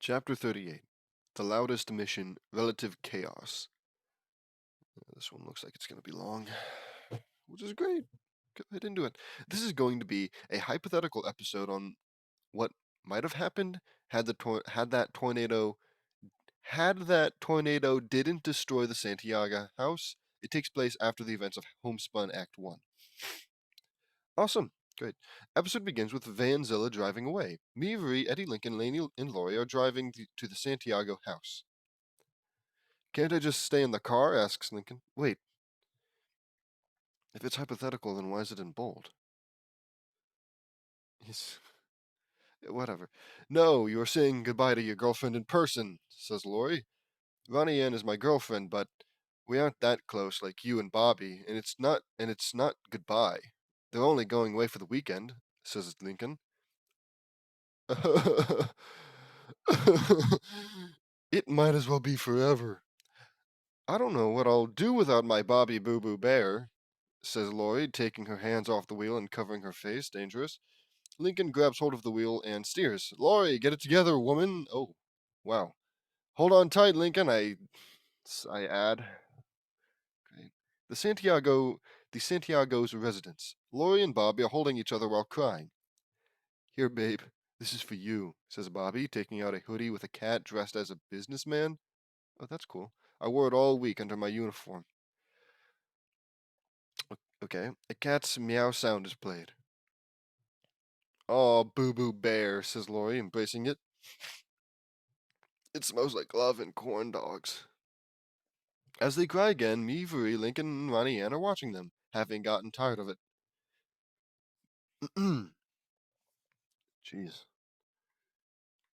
Chapter 38. The Loudest Mission, Relative Chaos. This one looks like it's going to be long, which is great. Go ahead and do it. This is going to be a hypothetical episode on what might have happened had that tornado didn't destroy the Santiago house. It takes place after the events of Homespun Act 1. Awesome. Great. Episode begins with Vanzilla driving away. Meavery, Eddie Lincoln, Laney, and Laurie are driving to the Santiago house. Can't I just stay in the car? Asks Lincoln. Wait, if it's hypothetical, then why is it in bold? He's. Whatever. No, you're saying goodbye to your girlfriend in person, says Laurie. Ronnie Ann is my girlfriend, but we aren't that close like you and Bobby, and it's not goodbye. They're only going away for the weekend, says Lincoln. It might as well be forever. I don't know what I'll do without my Bobby Boo Boo Bear, says Laurie, taking her hands off the wheel and covering her face. Dangerous. Lincoln grabs hold of the wheel and steers. Laurie, get it together, woman. Oh, wow. Hold on tight, Lincoln. I add. Okay. The Santiago's residence. Laurie and Bobby are holding each other while crying. Here, babe. This is for you, says Bobby, taking out a hoodie with a cat dressed as a businessman. Oh, that's cool. I wore it all week under my uniform. Okay. A cat's meow sound is played. Oh, Boo Boo Bear, says Laurie, embracing it. It smells like love and corn dogs. As they cry again, Meavery, Lincoln, and Ronnie Ann are watching them, having gotten tired of it. Jeez.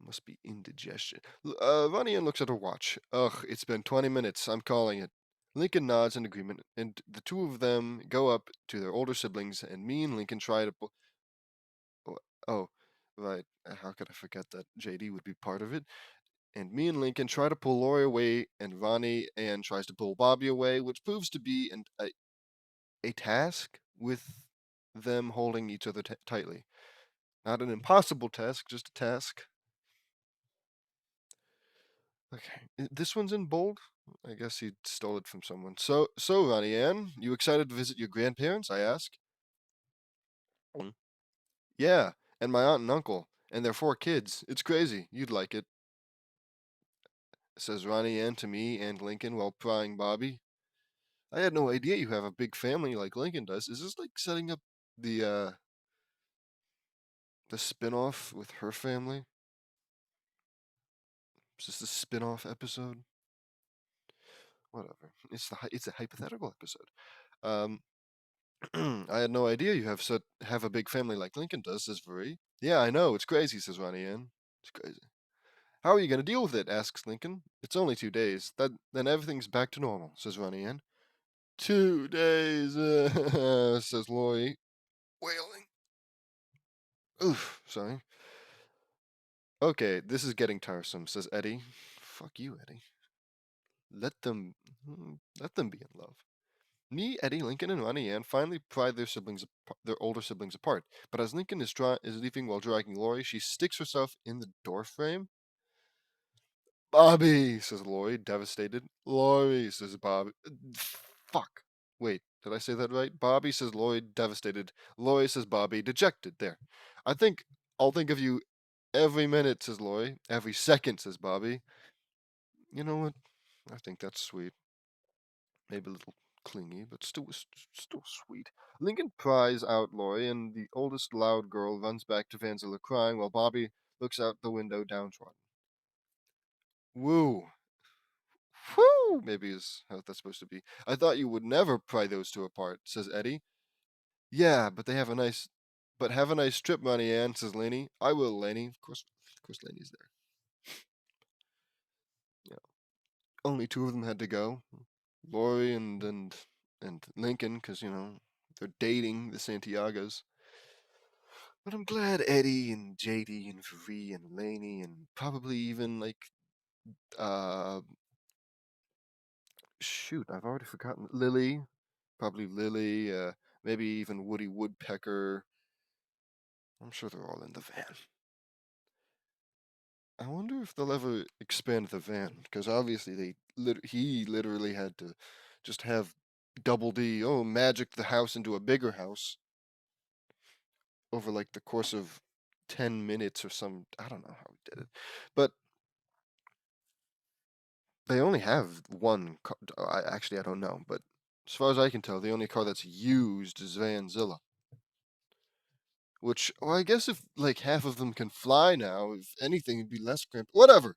Must be indigestion. Ronnie Ann looks at her watch. Ugh, it's been 20 minutes. I'm calling it. Lincoln nods in agreement, and the two of them go up to their older siblings, and me and Lincoln try to... Oh, right. How could I forget that JD would be part of it? And me and Lincoln try to pull Laurie away, and Ronnie Ann tries to pull Bobby away, which proves to be a task with them holding each other tightly. Not an impossible task, just a task. Okay, this one's in bold. I guess he stole it from someone. So Ronnie Ann, you excited to visit your grandparents? I ask. Yeah, and my aunt and uncle, and their 4 kids. It's crazy. You'd like it, says Ronnie Ann to me and Lincoln while prying Bobby. I had no idea you have a big family like Lincoln does. Is this like setting up the spin-off with her family? Is this the spin-off episode? Whatever. It's a hypothetical episode. Um, I had no idea you have a big family like Lincoln does, says Vuri. Yeah, I know. It's crazy, says Ronnie Ann. It's crazy. How are you going to deal with it? Asks Lincoln. It's only 2 days. Then everything's back to normal, says Ronnie Ann. 2 days, says Laurie, wailing. Oof, sorry. Okay, this is getting tiresome, says Eddie. Fuck you, Eddie. Let them be in love. Me, Eddie, Lincoln, and Ronnie Ann finally pry their older siblings apart. But as Lincoln is leaving while dragging Laurie, she sticks herself in the doorframe. Bobby, says Laurie, devastated. Laurie, says Bobby. Fuck. Wait, did I say that right? Bobby, says Laurie, devastated. Laurie, says Bobby, dejected. There. I'll think of you every minute, says Laurie. Every second, says Bobby. You know what? I think that's sweet. Maybe a little clingy, but still sweet. Lincoln pries out Laurie, and the oldest loud girl runs back to Vanzilla crying while Bobby looks out the window downtrodden. Woo! Whoo! Maybe is how that's supposed to be. I thought you would never pry those two apart, says Eddie. Yeah, but have a nice trip, Ronnie Ann, says Laney. I will, Laney. Of course, Laney's there. Yeah. Only 2 of them had to go. Laurie and Lincoln, because they're dating the Santiagos. But I'm glad Eddie and JD and Free and Laney and probably even uh shoot, I've already forgotten Lily. Probably Lily, maybe even Woody Woodpecker. I'm sure they're all in the van. I wonder if they'll ever expand the van, because obviously he literally had to just have Double D, magic the house into a bigger house over like the course of 10 minutes or some. I don't know how he did it. But they only have one car. I don't know, but as far as I can tell, the only car that's used is Vanzilla. Which, well, I guess if like half of them can fly now, if anything, it'd be less cramped. Whatever.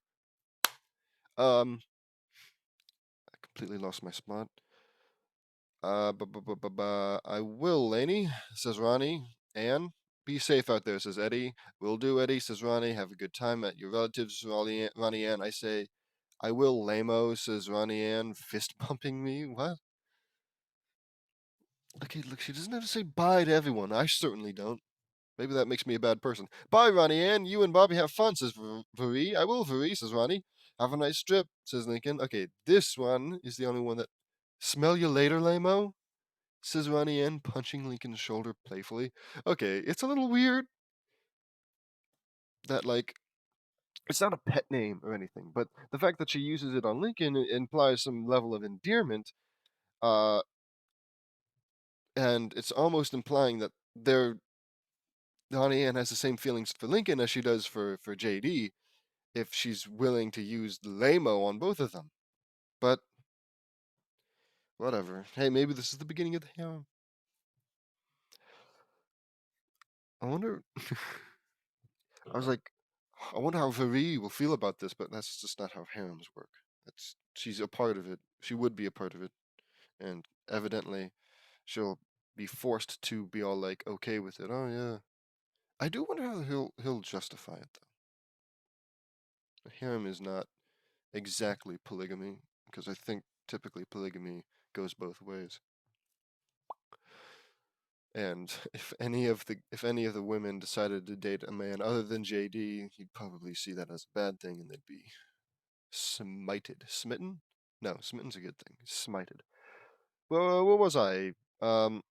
I completely lost my spot. I will, Laney, says Ronnie. Anne, be safe out there, says Eddie. Will do, Eddie, says Ronnie. Have a good time at your relatives, Ronnie Ann. I say, I will, Lamo, says Ronnie Ann, fist bumping me. What? Okay, look, she doesn't have to say bye to everyone. I certainly don't. Maybe that makes me a bad person. Bye, Ronnie Ann. You and Bobby have fun, says Marie. I will, Marie, says Ronnie. Have a nice trip, says Lincoln. Okay, this one is the only one that. Smell you later, Lamo, says Ronnie Ann, punching Lincoln's shoulder playfully. Okay, it's a little weird that, like, it's not a pet name or anything, but the fact that she uses it on Lincoln implies some level of endearment, uh, and it's almost implying that Ronnie Ann has the same feelings for Lincoln as she does for JD, if she's willing to use Lamo on both of them. But whatever. Hey, maybe this is the beginning of the harem. I wonder. I was like, I wonder how Marie will feel about this, but that's just not how harems work. She's a part of it. She would be a part of it, and evidently, she'll be forced to be all like okay with it. Oh yeah. I do wonder how he'll justify it though. A harem is not exactly polygamy, because I think typically polygamy goes both ways. And if any of the women decided to date a man other than JD, he'd probably see that as a bad thing, and they'd be smited, smitten. No, smitten's a good thing. Smited. Well, what was I? Um,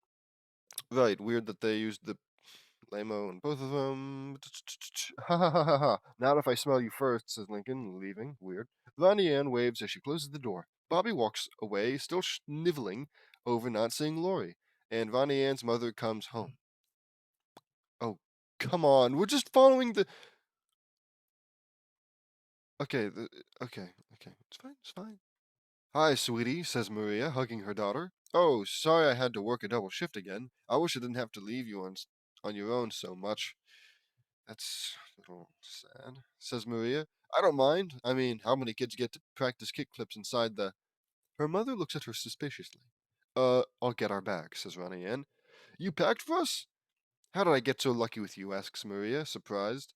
right. Weird that they used the lamo in both of them. Ha ha ha ha ha. Not if I smell you first, says Lincoln, leaving. Weird. Vonnie Ann waves as she closes the door. Bobby walks away, still sniveling over not seeing Lori, and Vonnie Ann's mother comes home. Oh, come on. We're just following the. Okay, okay. It's fine, it's fine. Hi, sweetie, says Maria, hugging her daughter. Oh, sorry I had to work a double shift again. I wish I didn't have to leave you on your own so much. That's a little sad, says Maria. I don't mind. I mean, how many kids get to practice kick flips inside the. Her mother looks at her suspiciously. I'll get our bag, says Ronnie Ann. You packed for us? How did I get so lucky with you? Asks Maria, surprised.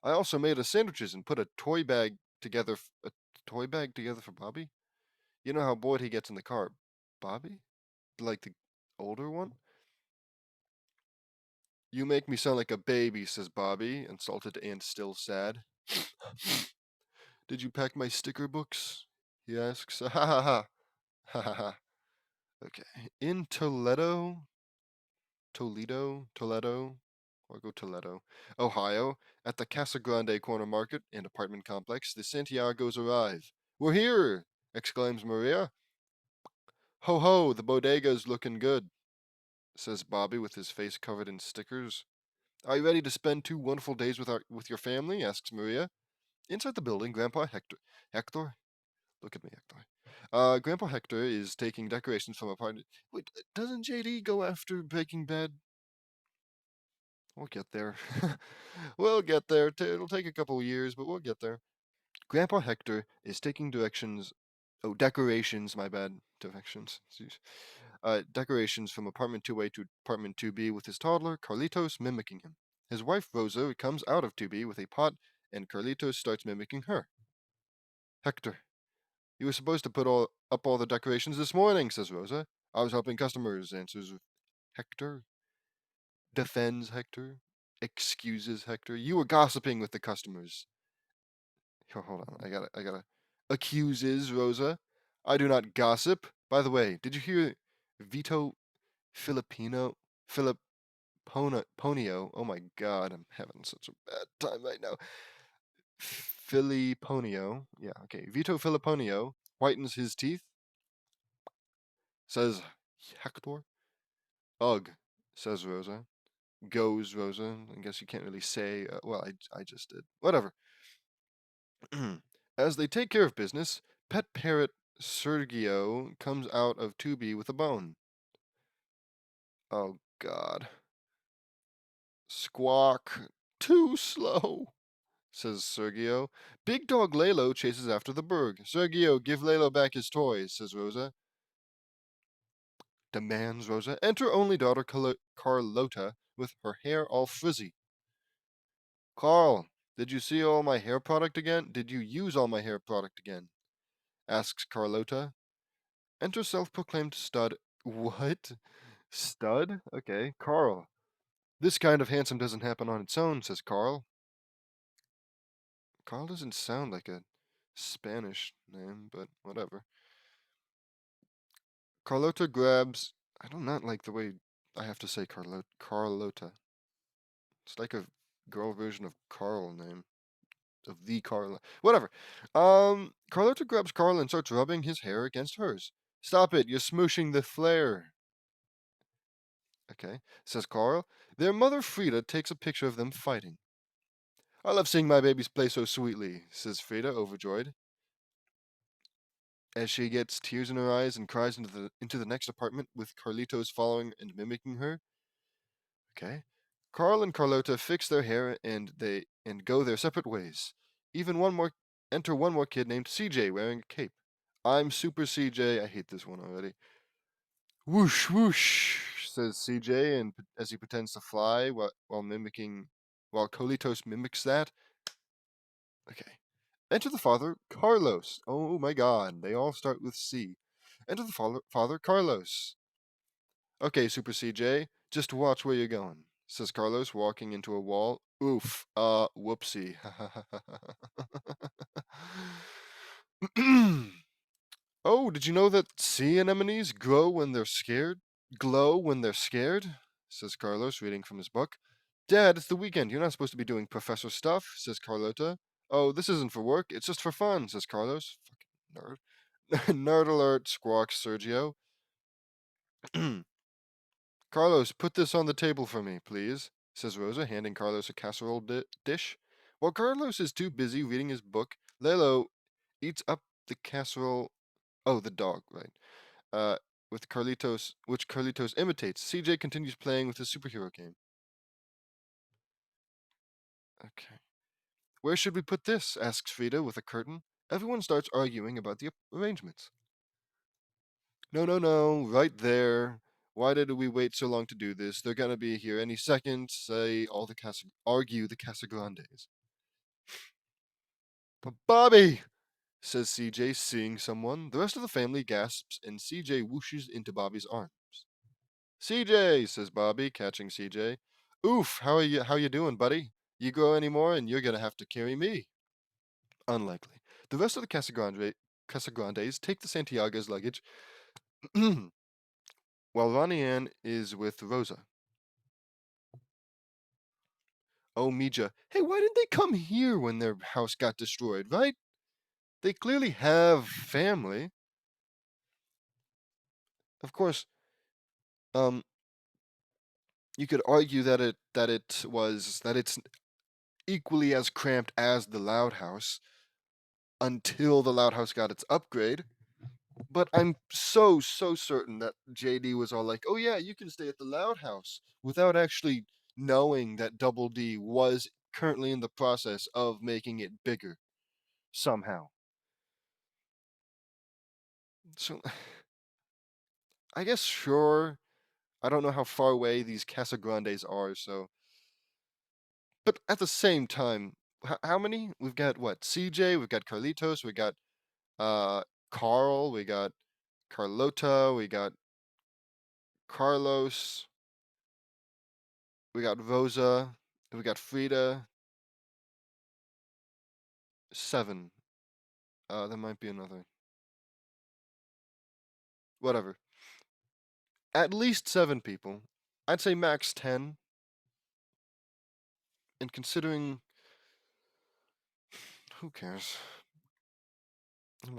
I also made us sandwiches and put a toy bag together for Bobby. You know how bored he gets in the car. Bobby? Like the older one? You make me sound like a baby, says Bobby, insulted and still sad. Did you pack my sticker books? He asks. Ha ha ha. Ha ha ha. Okay. In Toledo, I'll go Toledo, Ohio, at the Casa Grande Corner Market and Apartment Complex, the Santiagos arrive. We're here! Exclaims Maria. Ho ho, the bodega's looking good, says Bobby with his face covered in stickers. Are you ready to spend 2 wonderful days with your family? Asks Maria. Inside the building, Grandpa Hector? Look at me, Hector. Grandpa Hector is taking decorations from a party. Wait, doesn't JD go after Breaking Bad? We'll get there. We'll get there. It'll take a couple years, but we'll get there. Grandpa Hector is taking directions. Oh, decorations, my bad. Directions. Jeez. Decorations from apartment 2A to apartment 2B with his toddler, Carlitos, mimicking him. His wife, Rosa, comes out of 2B with a pot, and Carlitos starts mimicking her. Hector, you were supposed to put up all the decorations this morning, says Rosa. I was helping customers, answers Hector. Defends Hector. Excuses Hector. You were gossiping with the customers. Here, hold on. I gotta. Accuses Rosa. I do not gossip. By the way, did you hear Vito Filipino Ponio? Oh my god, I'm having such a bad time right now. Filiponio, yeah, okay, Vito Filiponio whitens his teeth, says Hector. Ugh, says Rosa. Goes Rosa. I guess you can't really say, well, I just did. Whatever. As they take care of business, pet parrot Sergio comes out of 2B with a bone. Oh, God. Squawk. Too slow, says Sergio. Big dog Lalo chases after the Berg. Sergio, give Lalo back his toys, says Rosa. Demands Rosa. Enter only daughter Carlota with her hair all frizzy. Carl, did you see all my hair product again? Did you use all my hair product again? Asks Carlota. Enter self-proclaimed stud. What? Stud? Okay. Carl. This kind of handsome doesn't happen on its own, says Carl. Carl doesn't sound like a Spanish name, but whatever. Carlota grabs. I do not like the way I have to say Carlota. It's like a girl version of Carl name. Of the Carl. Whatever. Carlota grabs Carl and starts rubbing his hair against hers. Stop it, you're smooshing the flare. Okay, says Carl. Their mother Frida takes a picture of them fighting. I love seeing my babies play so sweetly, says Frida, overjoyed. As she gets tears in her eyes and cries into the next apartment with Carlitos following and mimicking her. Okay. Carl and Carlota fix their hair and go their separate ways. Even enter one more kid named CJ wearing a cape. I'm Super CJ. I hate this one already. Whoosh whoosh, says CJ, and as he pretends to fly while Carlitos mimics that. Okay. Enter the father, Carlos. Oh my God, they all start with C. Enter the father, Carlos. Okay, Super CJ, just watch where you're going, says Carlos, walking into a wall. Oof, whoopsie. Oh, did you know that sea anemones grow when they're scared? Glow when they're scared? Says Carlos, reading from his book. Dad, it's the weekend. You're not supposed to be doing professor stuff, says Carlota. Oh, this isn't for work. It's just for fun, says Carlos. Fucking nerd. Nerd alert, squawks Sergio. Carlos, put this on the table for me, please, says Rosa, handing Carlos a casserole dish. While Carlos is too busy reading his book, Lalo eats up the casserole. Oh, the dog, right. Uh, which Carlitos imitates. CJ continues playing with his superhero game. Okay. Where should we put this? Asks Frida with a curtain. Everyone starts arguing about the arrangements. No, no, no, right there. Why did we wait so long to do this? They're gonna be here any second, say all the argue the Casagrandes. But Bobby, says CJ, seeing someone. The rest of the family gasps and CJ whooshes into Bobby's arms. CJ, says Bobby, catching CJ. Oof, how you doing, buddy? You grow any more and you're gonna have to carry me. Unlikely. The rest of the Casagrandes take the Santiago's luggage while Ronnie Ann is with Rosa. Oh, Mija. Hey, why didn't they come here when their house got destroyed, right? They clearly have family. Of course, um, you could argue that it's equally as cramped as the Loud House until the Loud House got its upgrade. But I'm so certain that JD was all like, "Oh yeah, you can stay at the Loud House," without actually knowing that Double D was currently in the process of making it bigger somehow. So I guess sure. I don't know how far away these Casagrandes are, so. But at the same time, how many? We've got what? CJ, we've got Carlitos, we got uh Carl, we got Carlota, we got Carlos, we got Rosa, we got Frida. 7. There might be another. Whatever. At least 7 people. I'd say max 10. And considering Who cares? I'm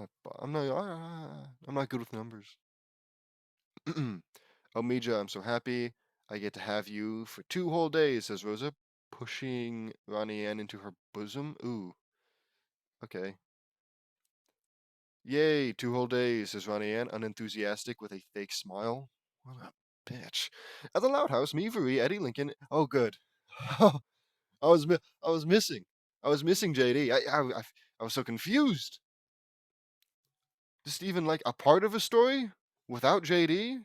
not good with numbers. Oh, Mija, I'm so happy. I get to have you for 2 whole days, says Rosa, pushing Ronnie Ann into her bosom. Ooh, okay. Yay, 2 whole days, says Ronnie Ann, unenthusiastic with a fake smile. What a bitch. At the Loud House, me, Marie, Eddie Lincoln. Oh, good. I I was missing. I was missing JD. I was so confused. Just even like a part of a story without JD?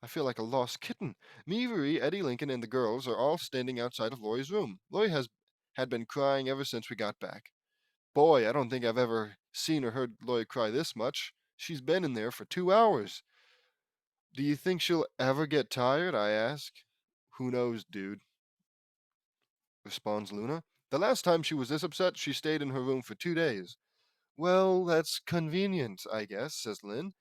I feel like a lost kitten. Me, Marie, Eddie Lincoln, and the girls are all standing outside of Lori's room. Lori had been crying ever since we got back. Boy, I don't think I've ever seen or heard Lori cry this much. She's been in there for 2 hours. Do you think she'll ever get tired? I ask. Who knows, dude, responds Luna. The last time she was this upset, she stayed in her room for 2 days. Well, that's convenient, I guess, says Lynn.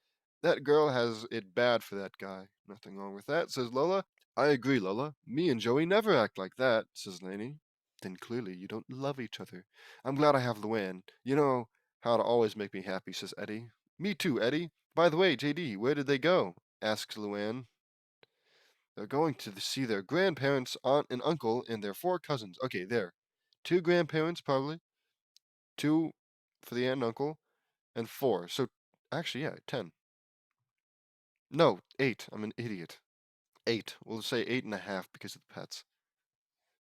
That girl has it bad for that guy. Nothing wrong with that, says Lola. I agree, Lola. Me and Joey never act like that, says Lainey. Then clearly you don't love each other. I'm glad I have Luann. You know how to always make me happy, says Eddie. Me too, Eddie. By the way, JD, where did they go? Asks Luann. They're going to see their grandparents, aunt and uncle, and their 4 cousins. Okay, there. 2 grandparents, probably. 2 for the aunt and uncle, and 4. So, actually, yeah, 10. No, 8. I'm an idiot. 8. We'll say 8.5 because of the pets.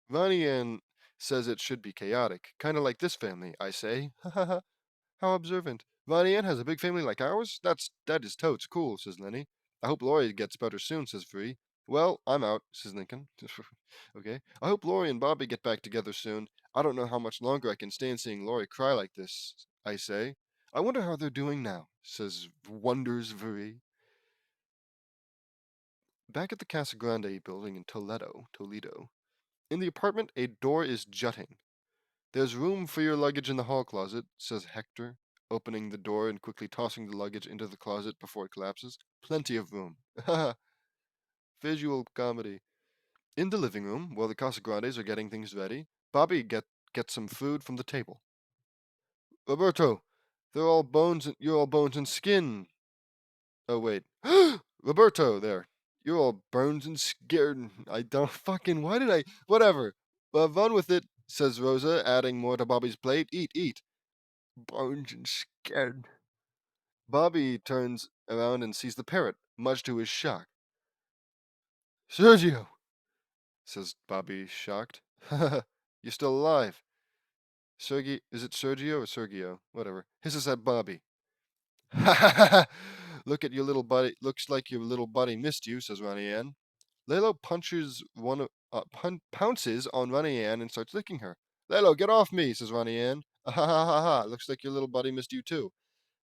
Ronnie Ann says it should be chaotic, kind of like this family, I say. Ha ha ha. How observant. Ronnie Ann has a big family like ours? That is totes cool, says Lenny. I hope Lori gets better soon, says Free. Well, I'm out, says Lincoln. Okay. I hope Lori and Bobby get back together soon. I don't know how much longer I can stand seeing Lori cry like this, I say. I wonder how they're doing now, says Wonders Free. Back at the Casa Grande building in Toledo. In the apartment, a door is jutting. There's room for your luggage in the hall closet, says Hector, opening the door and quickly tossing the luggage into the closet before it collapses. Plenty of room. Haha. Visual comedy. In the living room, while the Casagrandes are getting things ready, Bobby gets some food from the table. Roberto, you're all bones and skin. Oh wait. Roberto, there. You're all bones and skin. I don't fucking why did I whatever. Run with it, says Rosa, adding more to Bobby's plate. Eat, eat. Bones and skin. Bobby turns around and sees the parrot, much to his shock. Sergio, says Bobby, shocked. You're still alive. Sergey, is it Sergio or Sergio? Whatever. Hisses at Bobby. Look at your little buddy. Looks like your little buddy missed you, says Ronnie Ann. Lalo pounces on Ronnie Ann and starts licking her. Lalo, get off me, says Ronnie Ann. Ha ha ha ha. Looks like your little buddy missed you too,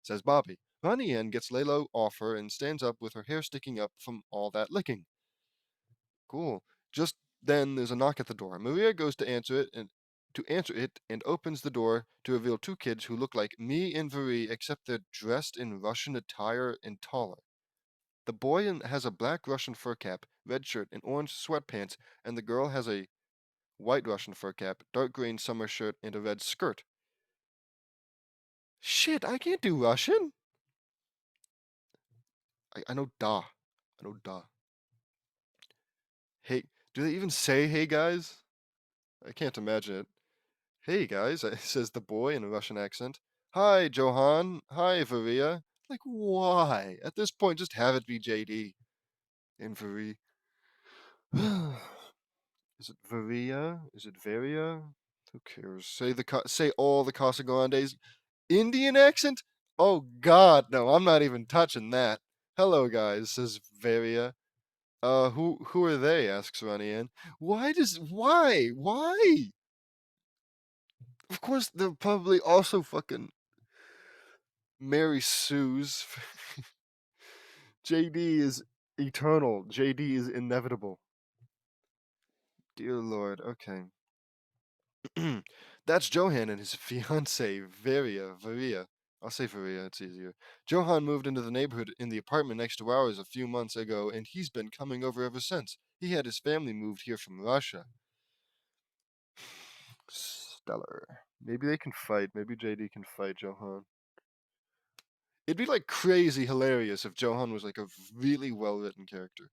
says Bobby. Ronnie Ann gets Lalo off her and stands up with her hair sticking up from all that licking. Cool. Just then there's a knock at the door. Maria goes to answer it and opens the door to reveal 2 kids who look like me and Viri except they're dressed in Russian attire and taller. The boy has a black Russian fur cap, red shirt, and orange sweatpants, and the girl has a white Russian fur cap, dark green summer shirt, and a red skirt. Shit, I can't do Russian. I know da. I know da. Hey, do they even say hey guys? I can't imagine it. Hey guys, says the boy in a Russian accent. Hi, Johan. Hi, Varia. Like, why? At this point, just have it be JD and Vari. Is it Varia? Is it Varia? Who cares? Say all the Casagrandes. Indian accent? Oh God, no! I'm not even touching that. Hello, guys, says Varia. Who are they? Asks Ronnie Ann. Why? Of course, they're probably also fucking Mary Sue's. JD is eternal. JD is inevitable. Dear Lord, okay. That's Johan and his fiancee, Varia. I'll say Varia, it's easier. Johan moved into the neighborhood in the apartment next to ours a few months ago, and he's been coming over ever since. He had his family moved here from Russia. Stellar. Maybe they can fight. Maybe JD can fight Johan. It'd be like crazy hilarious if Johan was like a really well written character.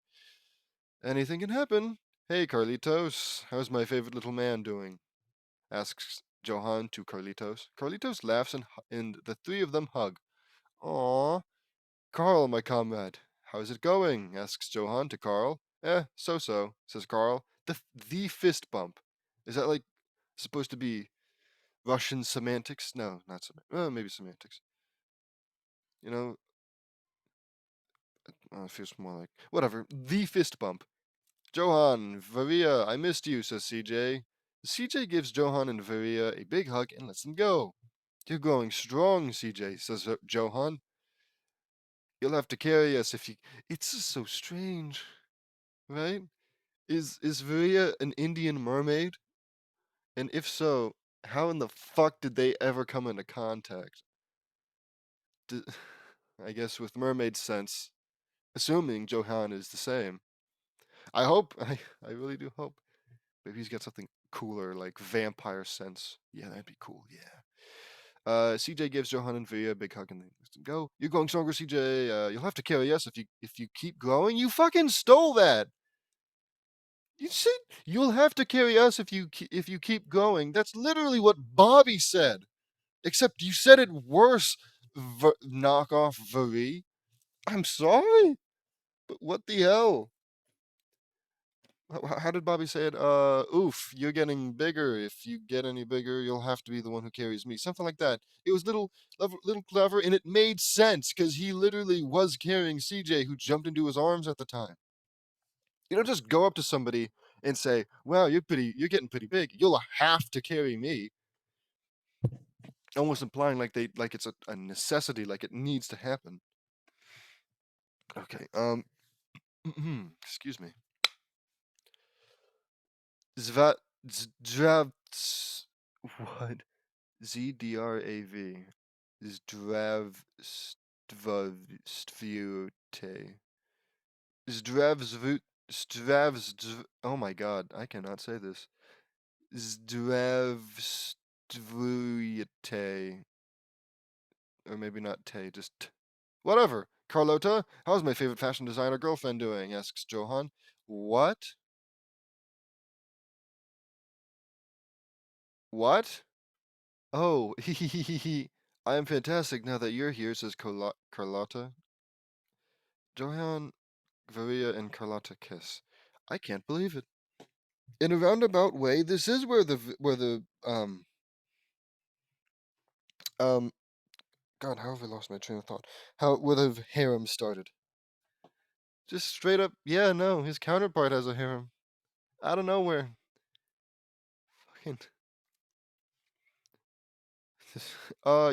Anything can happen. Hey, Carlitos, how's my favorite little man doing? Asks Johan to Carlitos. Carlitos laughs and the three of them hug. Aww. Carl, my comrade, how's it going? Asks Johan to Carl. So-so, says Carl. The fist bump. Is that like supposed to be Russian semantics? No, not semantics. Maybe semantics. You know, it feels more like whatever. The fist bump. Johan, Varia, I missed you, says CJ. CJ gives Johan and Varia a big hug and lets them go. You're going strong, CJ, says Johan. You'll have to carry us if you. It's just so strange, right? Is Varia an Indian mermaid? And if so, how in the fuck did they ever come into contact? I guess with mermaid sense, assuming Johan is the same. I hope. I really do hope. Maybe he's got something cooler like vampire sense. Yeah, that'd be cool. Yeah. CJ gives Johan and Via a big hug and they let him go. You're going stronger, CJ. You'll have to carry us if you keep growing. You fucking stole that. You said you'll have to carry us if you keep growing. That's literally what Bobby said. Except you said it worse. Knockoff Veri. I'm sorry, but what the hell? How did Bobby say it? Oof, you're getting bigger. If you get any bigger, you'll have to be the one who carries me. Something like that. It was little clever, and it made sense because he literally was carrying CJ, who jumped into his arms at the time. You don't just go up to somebody and say, "Wow, you're getting pretty big. You'll have to carry me." Almost implying like it's a necessity, like it needs to happen. Okay. Excuse me. Zvat Zdravs what? ZDRAV. Zdravstvute. Oh my god, I cannot say this. Zdravstvute. Or maybe not te, just whatever. Carlota, how's my favorite fashion designer girlfriend doing? Asks Johan. What? What? Oh, I am fantastic now that you're here, says Carlotta. Johan, Varia, and Carlotta kiss. I can't believe it. In a roundabout way, this is where um God, how have I lost my train of thought? Where the harem started. Just straight up, yeah, no, his counterpart has a harem. Out of nowhere. Fucking.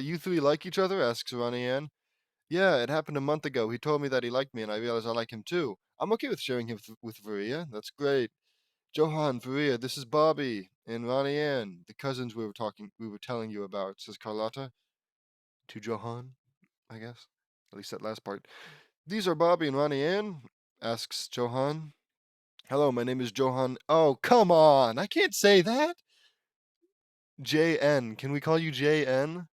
You three like each other? Asks Ronnie Ann. Yeah, it happened a month ago. He told me that he liked me, and I realized I like him too. I'm okay with sharing him with Varia. That's great. Johan, Varia, this is Bobby and Ronnie Ann, the cousins we were telling you about, says Carlotta to Johan, I guess. At least that last part. These are Bobby and Ronnie Ann, asks Johan. Hello, my name is Johan. Oh, come on. I can't say that. JN. Can we call you JN?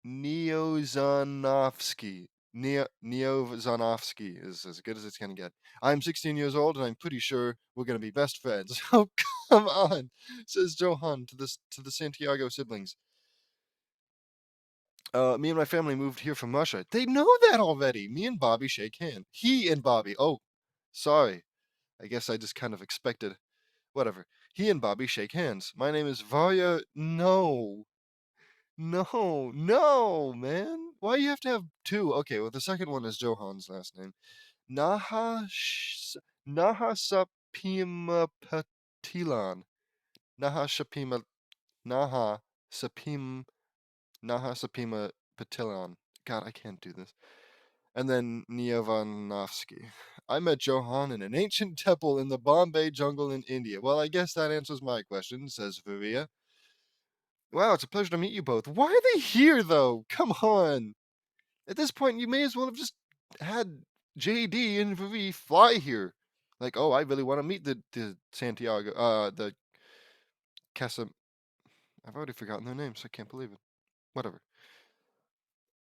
Neozanovsky. Neozanovsky is as good as it's going to get. I'm 16 years old, and I'm pretty sure we're going to be best friends. Oh, come on, says Johan to the Santiago siblings. Me and my family moved here from Russia. They know that already. Me and Bobby shake hands. He and Bobby. Oh, sorry. I guess I just kind of expected. Whatever. He and Bobby shake hands. My name is Varya. No. No, no, man. Why you have to have two? Okay, well, the second one is Johan's last name. Nahasapimapatilan. Nahashapima. Nahasapim. Nahasapimapatilan. God, I can't do this. And then Niavanovsky. I met Johan in an ancient temple in the Bombay jungle in India. Well, I guess that answers my question, says Varia. Wow, it's a pleasure to meet you both. Why are they here, though? Come on. At this point, you may as well have just had JD and Vivi fly here. Like, oh, I really want to meet the Santiago, the Casa. I've already forgotten their names. I can't believe it. Whatever.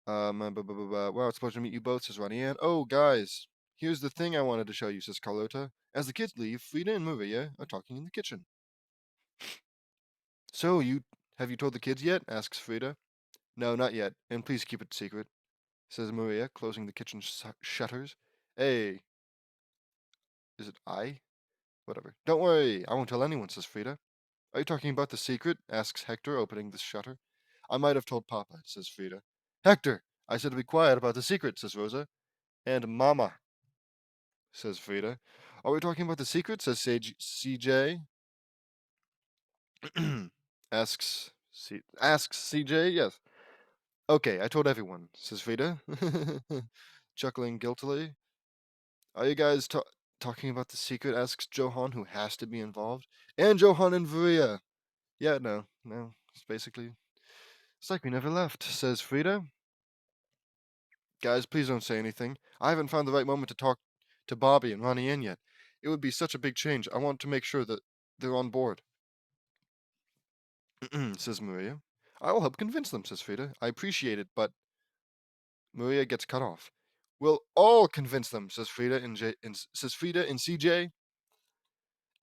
Well, it's a pleasure to meet you both, says Ronnie Ann. Oh, guys, here's the thing I wanted to show you, says Carlota. As the kids leave, Frida and Maria are talking in the kitchen. So, have you told the kids yet? Asks Frida. No, not yet, and please keep it secret, says Maria, closing the kitchen shutters. Hey, is it I? Whatever. Don't worry, I won't tell anyone, says Frida. Are you talking about the secret? Asks Hector, opening the shutter. I might have told Papa, says Frida. Hector, I said to be quiet about the secret, says Rosa. And Mama, says Frida. Are we talking about the secret? Says CJ. Asks CJ. Yes. Okay, I told everyone, says Frida, chuckling guiltily. Are you guys talking about the secret? Asks Johan, who has to be involved. And Johan and Varia. Yeah, no. It's like we never left, says Frida. Guys, please don't say anything. I haven't found the right moment to talk to Bobby and Ronnie Ann yet. It would be such a big change. I want to make sure that they're on board, says Maria. I will help convince them, says Frida. I appreciate it, but Maria gets cut off. We'll all convince them, says Frida and CJ.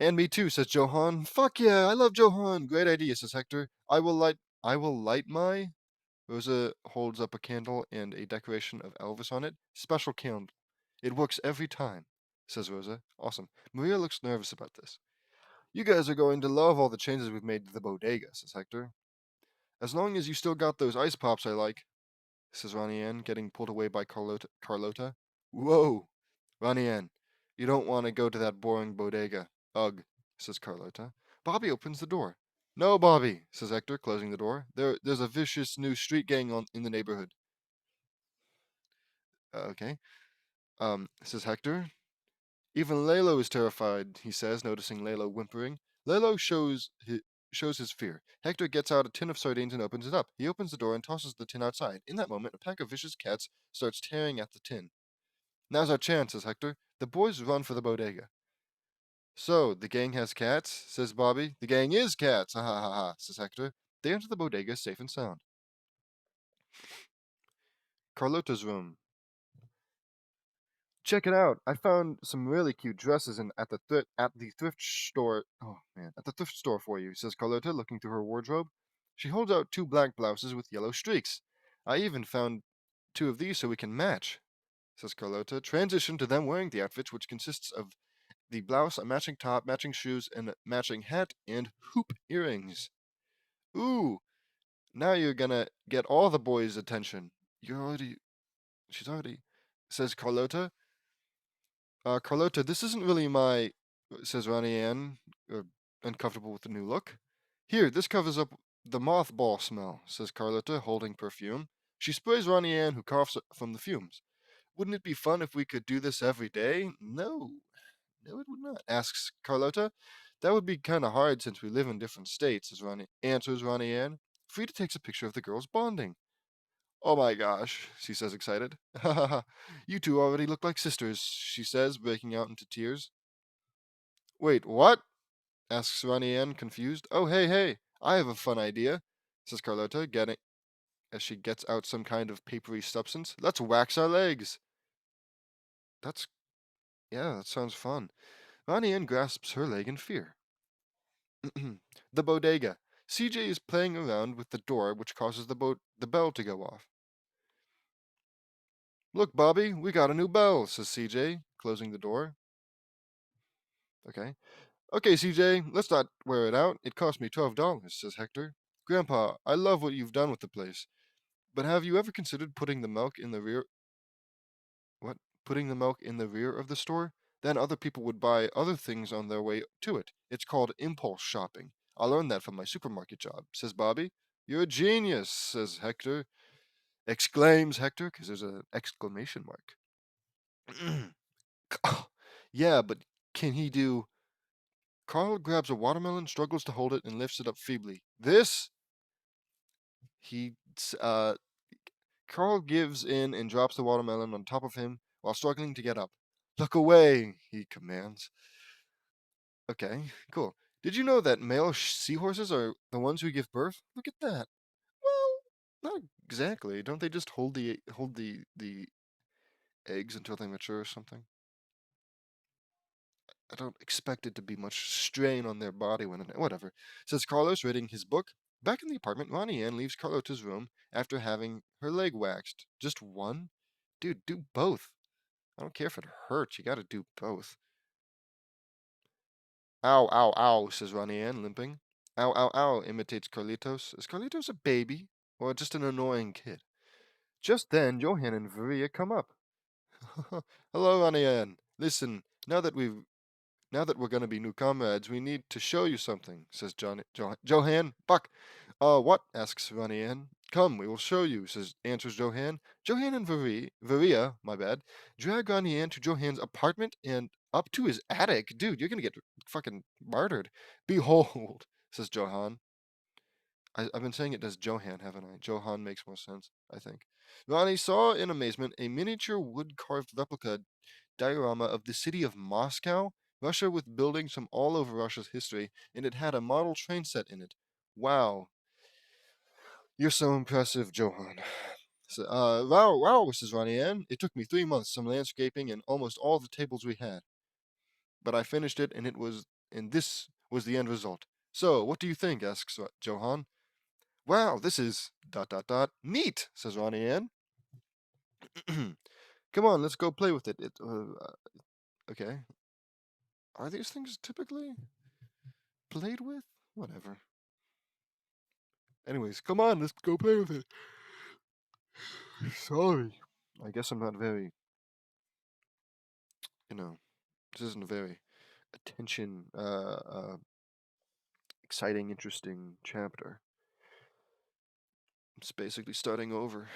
And me too, says Johan. Fuck yeah, I love Johan. Great idea, says Hector. I will light my. Rosa holds up a candle and a decoration of Elvis on it. Special candle. It works every time, says Rosa. Awesome. Maria looks nervous about this. You guys are going to love all the changes we've made to the bodega, says Hector. As long as you still got those ice pops I like, says Ronnie Ann, getting pulled away by Carlota. Whoa, Ronnie Ann, you don't want to go to that boring bodega. Ugh, says Carlota. Bobby opens the door. No, Bobby, says Hector, closing the door. There's a vicious new street gang in the neighborhood. Okay. Says Hector. Even Lalo is terrified, he says, noticing Lalo whimpering. Lalo shows his fear. Hector gets out a tin of sardines and opens it up. He opens the door and tosses the tin outside. In that moment, a pack of vicious cats starts tearing at the tin. Now's our chance, says Hector. The boys run for the bodega. So, the gang has cats, says Bobby. The gang is cats, ha ha ha ha, says Hector. They enter the bodega safe and sound. Carlota's room. Check it out. I found some really cute dresses at the thrift store. Oh man, at the thrift store for you, says Carlota, looking through her wardrobe. She holds out two black blouses with yellow streaks. I even found two of these so we can match, says Carlota. Transition to them wearing the outfit, which consists of the blouse, a matching top, matching shoes, and a matching hat and hoop earrings. Ooh, now you're gonna get all the boys' attention. She's already, says Carlota. Carlota, this isn't really says Ronnie Ann, uncomfortable with the new look. Here, this covers up the mothball smell, says Carlota, holding perfume. She sprays Ronnie Ann, who coughs from the fumes. Wouldn't it be fun if we could do this every day? No, it would not, asks Carlota. That would be kind of hard since we live in different states, answers Ronnie Ann. Frida takes a picture of the girls bonding. Oh my gosh, she says, excited. Ha ha ha. You two already look like sisters, she says, breaking out into tears. Wait, what? Asks Ronnie Ann, confused. Oh, hey, I have a fun idea, says Carlota, as she gets out some kind of papery substance. Let's wax our legs. That sounds fun. Ronnie Ann grasps her leg in fear. The bodega. CJ is playing around with the door, which causes the bell to go off. Look, Bobby, we got a new bell, says CJ, closing the door. Okay. Okay, CJ, let's not wear it out. It cost me $12, says Hector. Grandpa, I love what you've done with the place. But have you ever considered putting the milk in the rear what? Putting the milk in the rear of the store? Then other people would buy other things on their way to it. It's called impulse shopping. I learned that from my supermarket job, says Bobby. You're a genius, says Hector. Exclaims Hector, because there's an exclamation mark. Yeah, but can he do. Carl grabs a watermelon, struggles to hold it, and lifts it up feebly. He, uh, Carl gives in and drops the watermelon on top of him while struggling to get up. Look away, he commands. Okay, cool. Did you know that male seahorses are the ones who give birth? Look at that. Well, not exactly. Don't they just hold the eggs until they mature or something? I don't expect it to be much strain on their body when whatever. Says Carlos reading his book. Back in the apartment, Ronnie Ann leaves Carlota's room after having her leg waxed. Just one? Dude, do both. I don't care if it hurts. You gotta do both. Ow, ow, ow, says Ronnie Ann, limping. Ow, ow, ow, imitates Carlitos. Is Carlitos a baby? Or just an annoying kid? Just then, Johan and Varia come up. Hello, Ronnie Ann. Listen, now that we're going to be new comrades, we need to show you something, says Johan. Buck. What? Asks Ronnie Ann. Come, we will show you, answers Johan. Johan and Varia, my bad, drag Ronnie Ann to Johan's apartment and up to his attic. Dude, you're going to get fucking martyred. Behold, says Johan. I've been saying it as Johan, haven't I? Johan makes more sense, I think. Ronnie saw in amazement a miniature wood-carved replica diorama of the city of Moscow, Russia, with buildings from all over Russia's history, and it had a model train set in it. Wow. You're so impressive, Johan. So, wow, wow, says Ronnie Ann. It took me 3 months, some landscaping, and almost all the tables we had. But I finished it, and this was the end result. So, what do you think? Asks Johan. Wow, this is ... neat, says Ronnie Ann. Come on, let's go play with it. Okay. Are these things typically played with? Whatever. Anyways, come on, let's go play with it. Sorry. I guess I'm not very, this isn't a very attention, exciting, interesting chapter. It's basically starting over.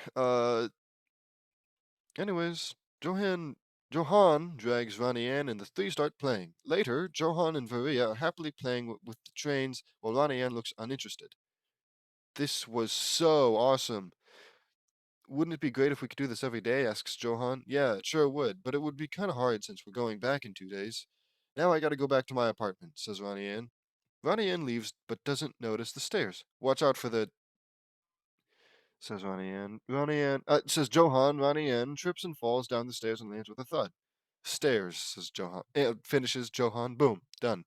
Anyways, Johan drags Ronnie Ann and the three start playing. Later, Johan and Varia are happily playing with the trains while Ronnie Ann looks uninterested. This was so awesome. Wouldn't it be great if we could do this every day? Asks Johan. Yeah, it sure would, but it would be kind of hard since we're going back in 2 days. Now I gotta go back to my apartment, says Ronnie Ann. Ronnie Ann leaves, but doesn't notice the stairs. Watch out for the... says Ronnie Ann. Says Johan. Ronnie Ann trips and falls down the stairs and lands with a thud. Stairs, says Johan. Finishes Johan. Boom. Done.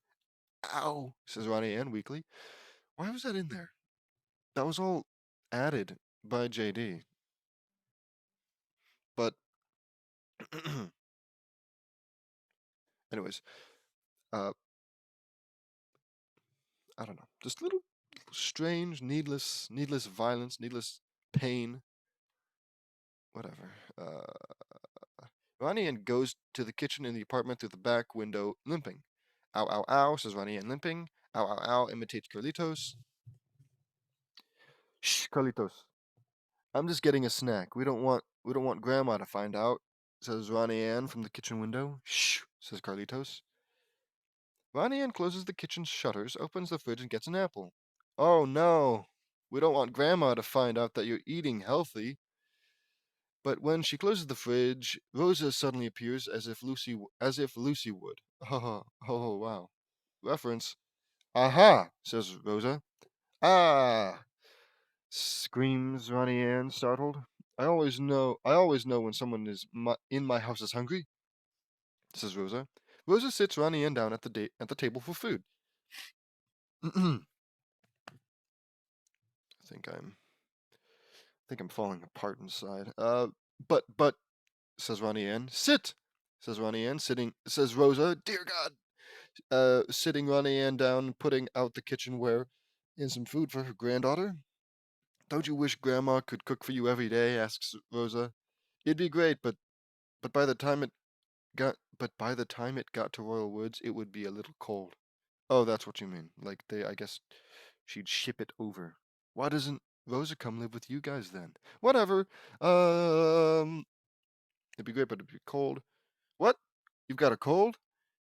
Ow, says Ronnie Ann weakly. Why was that in there? That was all added by JD. But, anyways, uh, I don't know. Just little strange, needless violence, needless pain. Whatever. Ronnie Ann goes to the kitchen in the apartment through the back window, limping. Ow, ow, ow, says Ronnie Ann, limping. Ow, ow, ow, imitates Carlitos. Shh, Carlitos. I'm just getting a snack. We don't want Grandma to find out, says Ronnie Ann from the kitchen window. Shh, says Carlitos. Ronnie Ann closes the kitchen shutters, opens the fridge, and gets an apple. Oh no, we don't want Grandma to find out that you're eating healthy. But when she closes the fridge, Rosa suddenly appears as if Lucy would. Oh, wow. Reference. Aha, says Rosa. Ah, screams Ronnie Ann, startled. I always know when someone in my house is hungry, says Rosa. Rosa sits Ronnie Ann down at the table for food. I think I'm falling apart inside. But says Ronnie Ann. Sit, says Ronnie Ann, says Rosa. Dear God. Sitting Ronnie Ann down, putting out the kitchenware and some food for her granddaughter. Don't you wish Grandma could cook for you every day? Asks Rosa. It'd be great, but by the time it got to Royal Woods, it would be a little cold. Oh, that's what you mean. Like I guess she'd ship it over. Why doesn't Rosa come live with you guys then? Whatever. It'd be great, but it'd be cold. What? You've got a cold?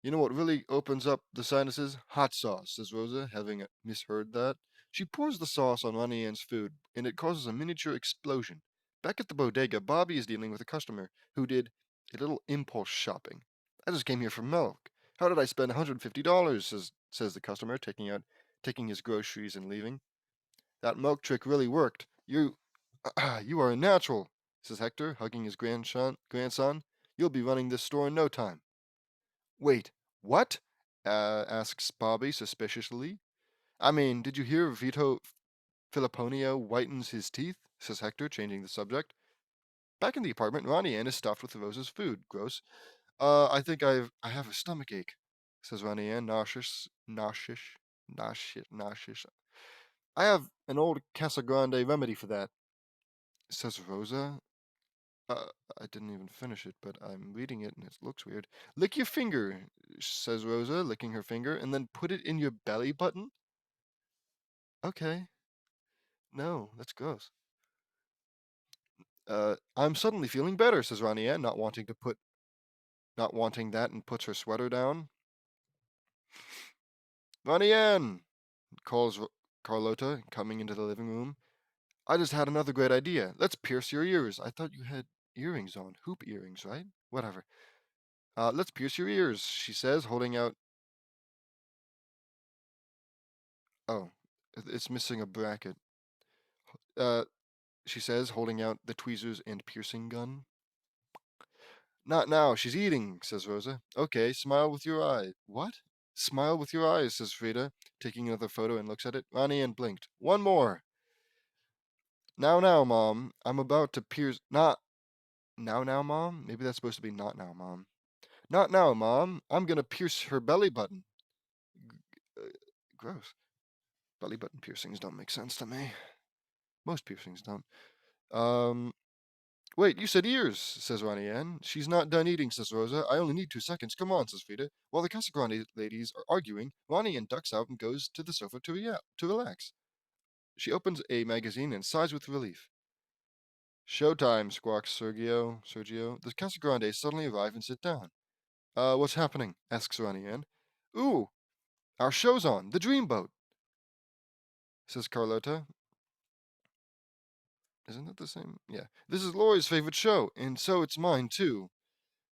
You know what really opens up the sinuses? Hot sauce, says Rosa, having misheard that. She pours the sauce on Ronnie Ann's food, and it causes a miniature explosion. Back at the bodega, Bobby is dealing with a customer who did a little impulse shopping. I just came here for milk. How did I spend $150? Says the customer, taking his groceries and leaving. That milk trick really worked. You are a natural, says Hector, hugging his grandson. You'll be running this store in no time. Wait, what? Asks Bobby suspiciously. I mean, did you hear Vito Filipponio whitens his teeth? Says Hector, changing the subject. Back in the apartment, Ronnie Ann is stuffed with Rosa's food. Gross. I think I have a stomach ache, says Ronnie Ann, nauseous. I have an old Casa Grande remedy for that, says Rosa. Uh, I didn't even finish it, but I'm reading it and it looks weird. Lick your finger, says Rosa, licking her finger, and then put it in your belly button? Okay. No, that's gross. I'm suddenly feeling better, says Ronnie Ann, not wanting that, and puts her sweater down. Ronnie Ann, calls Carlota, coming into the living room. I just had another great idea. Let's pierce your ears. I thought you had earrings on. Hoop earrings, right? Whatever. Let's pierce your ears, she says, holding out. Oh, it's missing a bracket. Uh, she says, holding out the tweezers and piercing gun. Not now, she's eating, says Rosa. Okay, smile with your eye. What? Smile with your eyes, says Frida, taking another photo and looks at it. Ronnie Ann blinked. One more. Now, Mom. I'm about to pierce. Not now, Mom? Maybe that's supposed to be not now, Mom. Not now, Mom. I'm gonna pierce her belly button. Uh, Gross. Belly button piercings don't make sense to me. Most piercings don't. Um, Wait, you said ears, says Ronnie Ann. She's not done eating, says Rosa. I only need 2 seconds. Come on, says Frida. While the Casa Grande ladies are arguing, Ronnie Ann ducks out and goes to the sofa to relax. She opens a magazine and sighs with relief. Showtime, squawks Sergio. The Casa Grande suddenly arrive and sit down. What's happening? Asks Ronnie Ann. Ooh, our show's on. The Dreamboat, says Carlota. Isn't that the same? Yeah. This is Lori's favorite show, and so it's mine, too,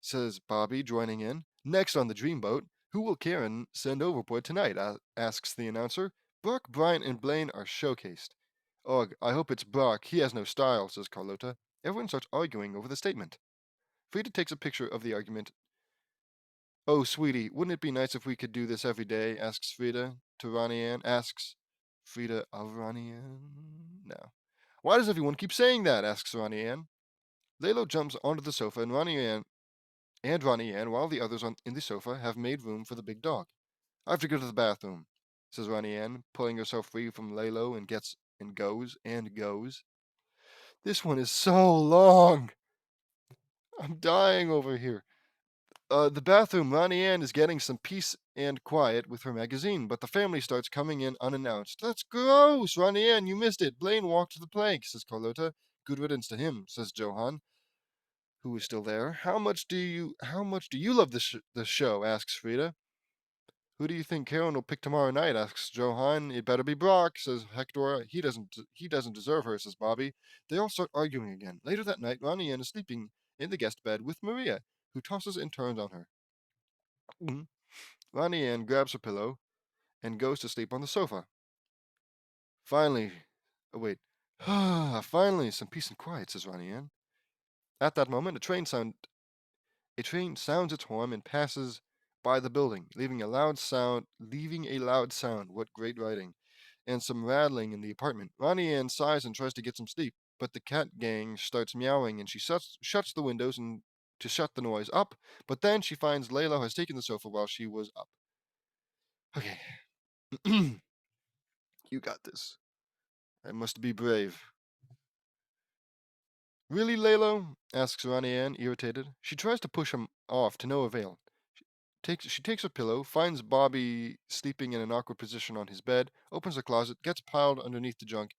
says Bobby, joining in. Next on the Dreamboat, who will Karen send overboard tonight? Asks the announcer. Brock, Bryant, and Blaine are showcased. Ugh, I hope it's Brock. He has no style, says Carlota. Everyone starts arguing over the statement. Frida takes a picture of the argument. Oh, sweetie, wouldn't it be nice if we could do this every day? Asks Frida to Ronnie Ann. Asks Frida of Ronnie Ann? No. Why does everyone keep saying that? Asks Ronnie Ann. Lalo jumps onto the sofa and Ronnie Ann, while the others in the sofa have made room for the big dog. I have to go to the bathroom, says Ronnie Ann, pulling herself free from Lalo and goes. This one is so long. I'm dying over here. The bathroom, Ronnie Ann is getting some peace and quiet with her magazine, but the family starts coming in unannounced. That's gross, Ronnie Ann, you missed it. Blaine walked to the plank, says Carlota. Good riddance to him, says Johan, who is still there. How much do you love the show? Asks Frida. Who do you think Karen will pick tomorrow night? Asks Johan. It better be Brock, says Hector. He doesn't deserve her, says Bobby. They all start arguing again. Later that night, Ronnie Ann is sleeping in the guest bed with Maria, who tosses and turns on her. Ronnie Ann grabs her pillow and goes to sleep on the sofa. Finally, oh wait, finally, some peace and quiet, says Ronnie Ann. At that moment, a train sounds its horn and passes by the building, leaving a loud sound. What great writing! And some rattling in the apartment. Ronnie Ann sighs and tries to get some sleep, but the cat gang starts meowing, and she shuts the windows and to shut the noise up. But then she finds Layla has taken the sofa while she was up. Okay, you got this. I must be brave. Really, Lalo? Asks Ronnie Ann, irritated. She tries to push him off to no avail. She takes her pillow, finds Bobby sleeping in an awkward position on his bed, opens the closet, gets piled underneath the junk,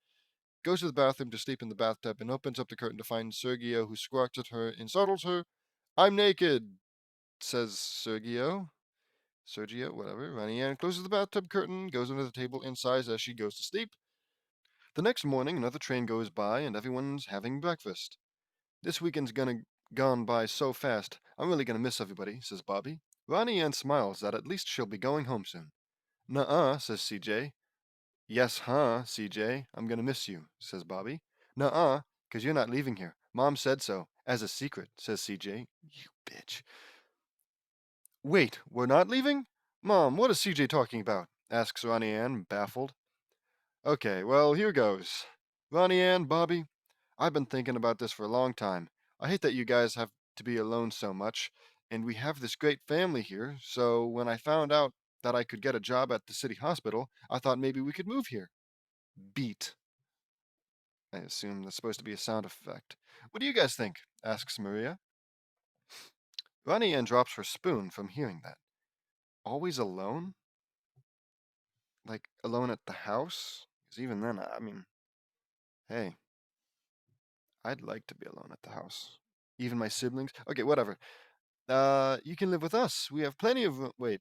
goes to the bathroom to sleep in the bathtub, and opens up the curtain to find Sergio, who squawks at her and startles her. I'm naked, says Sergio. Sergio, whatever. Ronnie Ann closes the bathtub curtain, goes under the table, and sighs as she goes to sleep. The next morning, another train goes by, and everyone's having breakfast. This weekend's gone by so fast. I'm really gonna miss everybody, says Bobby. Ronnie Ann smiles that at least she'll be going home soon. Nuh-uh, says CJ. Yes, huh, CJ. I'm gonna miss you, says Bobby. Nuh-uh, 'cause you're not leaving here. Mom said so. As a secret, says CJ. You bitch. Wait, we're not leaving? Mom, what is CJ talking about? Asks Ronnie Ann, baffled. Okay, well, here goes. Ronnie Ann, Bobby, I've been thinking about this for a long time. I hate that you guys have to be alone so much, and we have this great family here, so when I found out that I could get a job at the city hospital, I thought maybe we could move here. Beat. I assume that's supposed to be a sound effect. What do you guys think? Asks Maria. Ronnie Ann drops her spoon from hearing that. Always alone? Like, alone at the house? 'Cause even then, I mean, hey, I'd like to be alone at the house. Even my siblings? Okay, whatever. You can live with us. We have plenty of wait.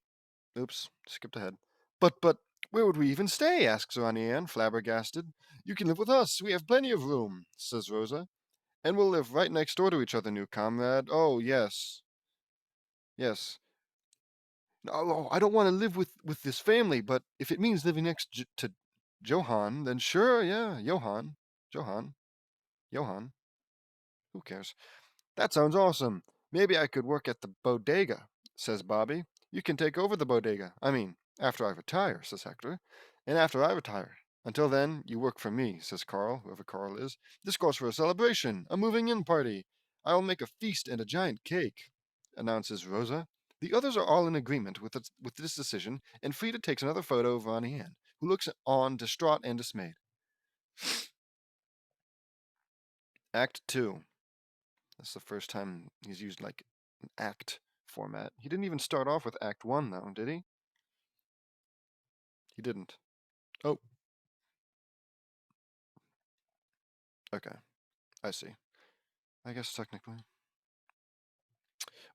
Oops, skipped ahead. But, where would we even stay? Asks Ronnie Ann, flabbergasted. You can live with us. We have plenty of room, says Rosa. And we'll live right next door to each other, new comrade. Oh, yes. Yes. No, I don't want to live with this family, but if it means living next to Johan, then sure, yeah, Johan. Johan. Johan. Who cares? That sounds awesome. Maybe I could work at the bodega, says Bobby. You can take over the bodega. I mean, after I retire, says Hector. And after I retire. Until then, you work for me, says Carl, whoever Carl is. This calls for a celebration, a moving in party. I'll make a feast and a giant cake, announces Rosa. The others are all in agreement with this decision, and Frida takes another photo of Ronnie Ann, who looks on distraught and dismayed. Act 2. That's the first time he's used like an act format. He didn't even start off with Act 1, though, did he? He didn't. Oh, okay. I see. I guess technically.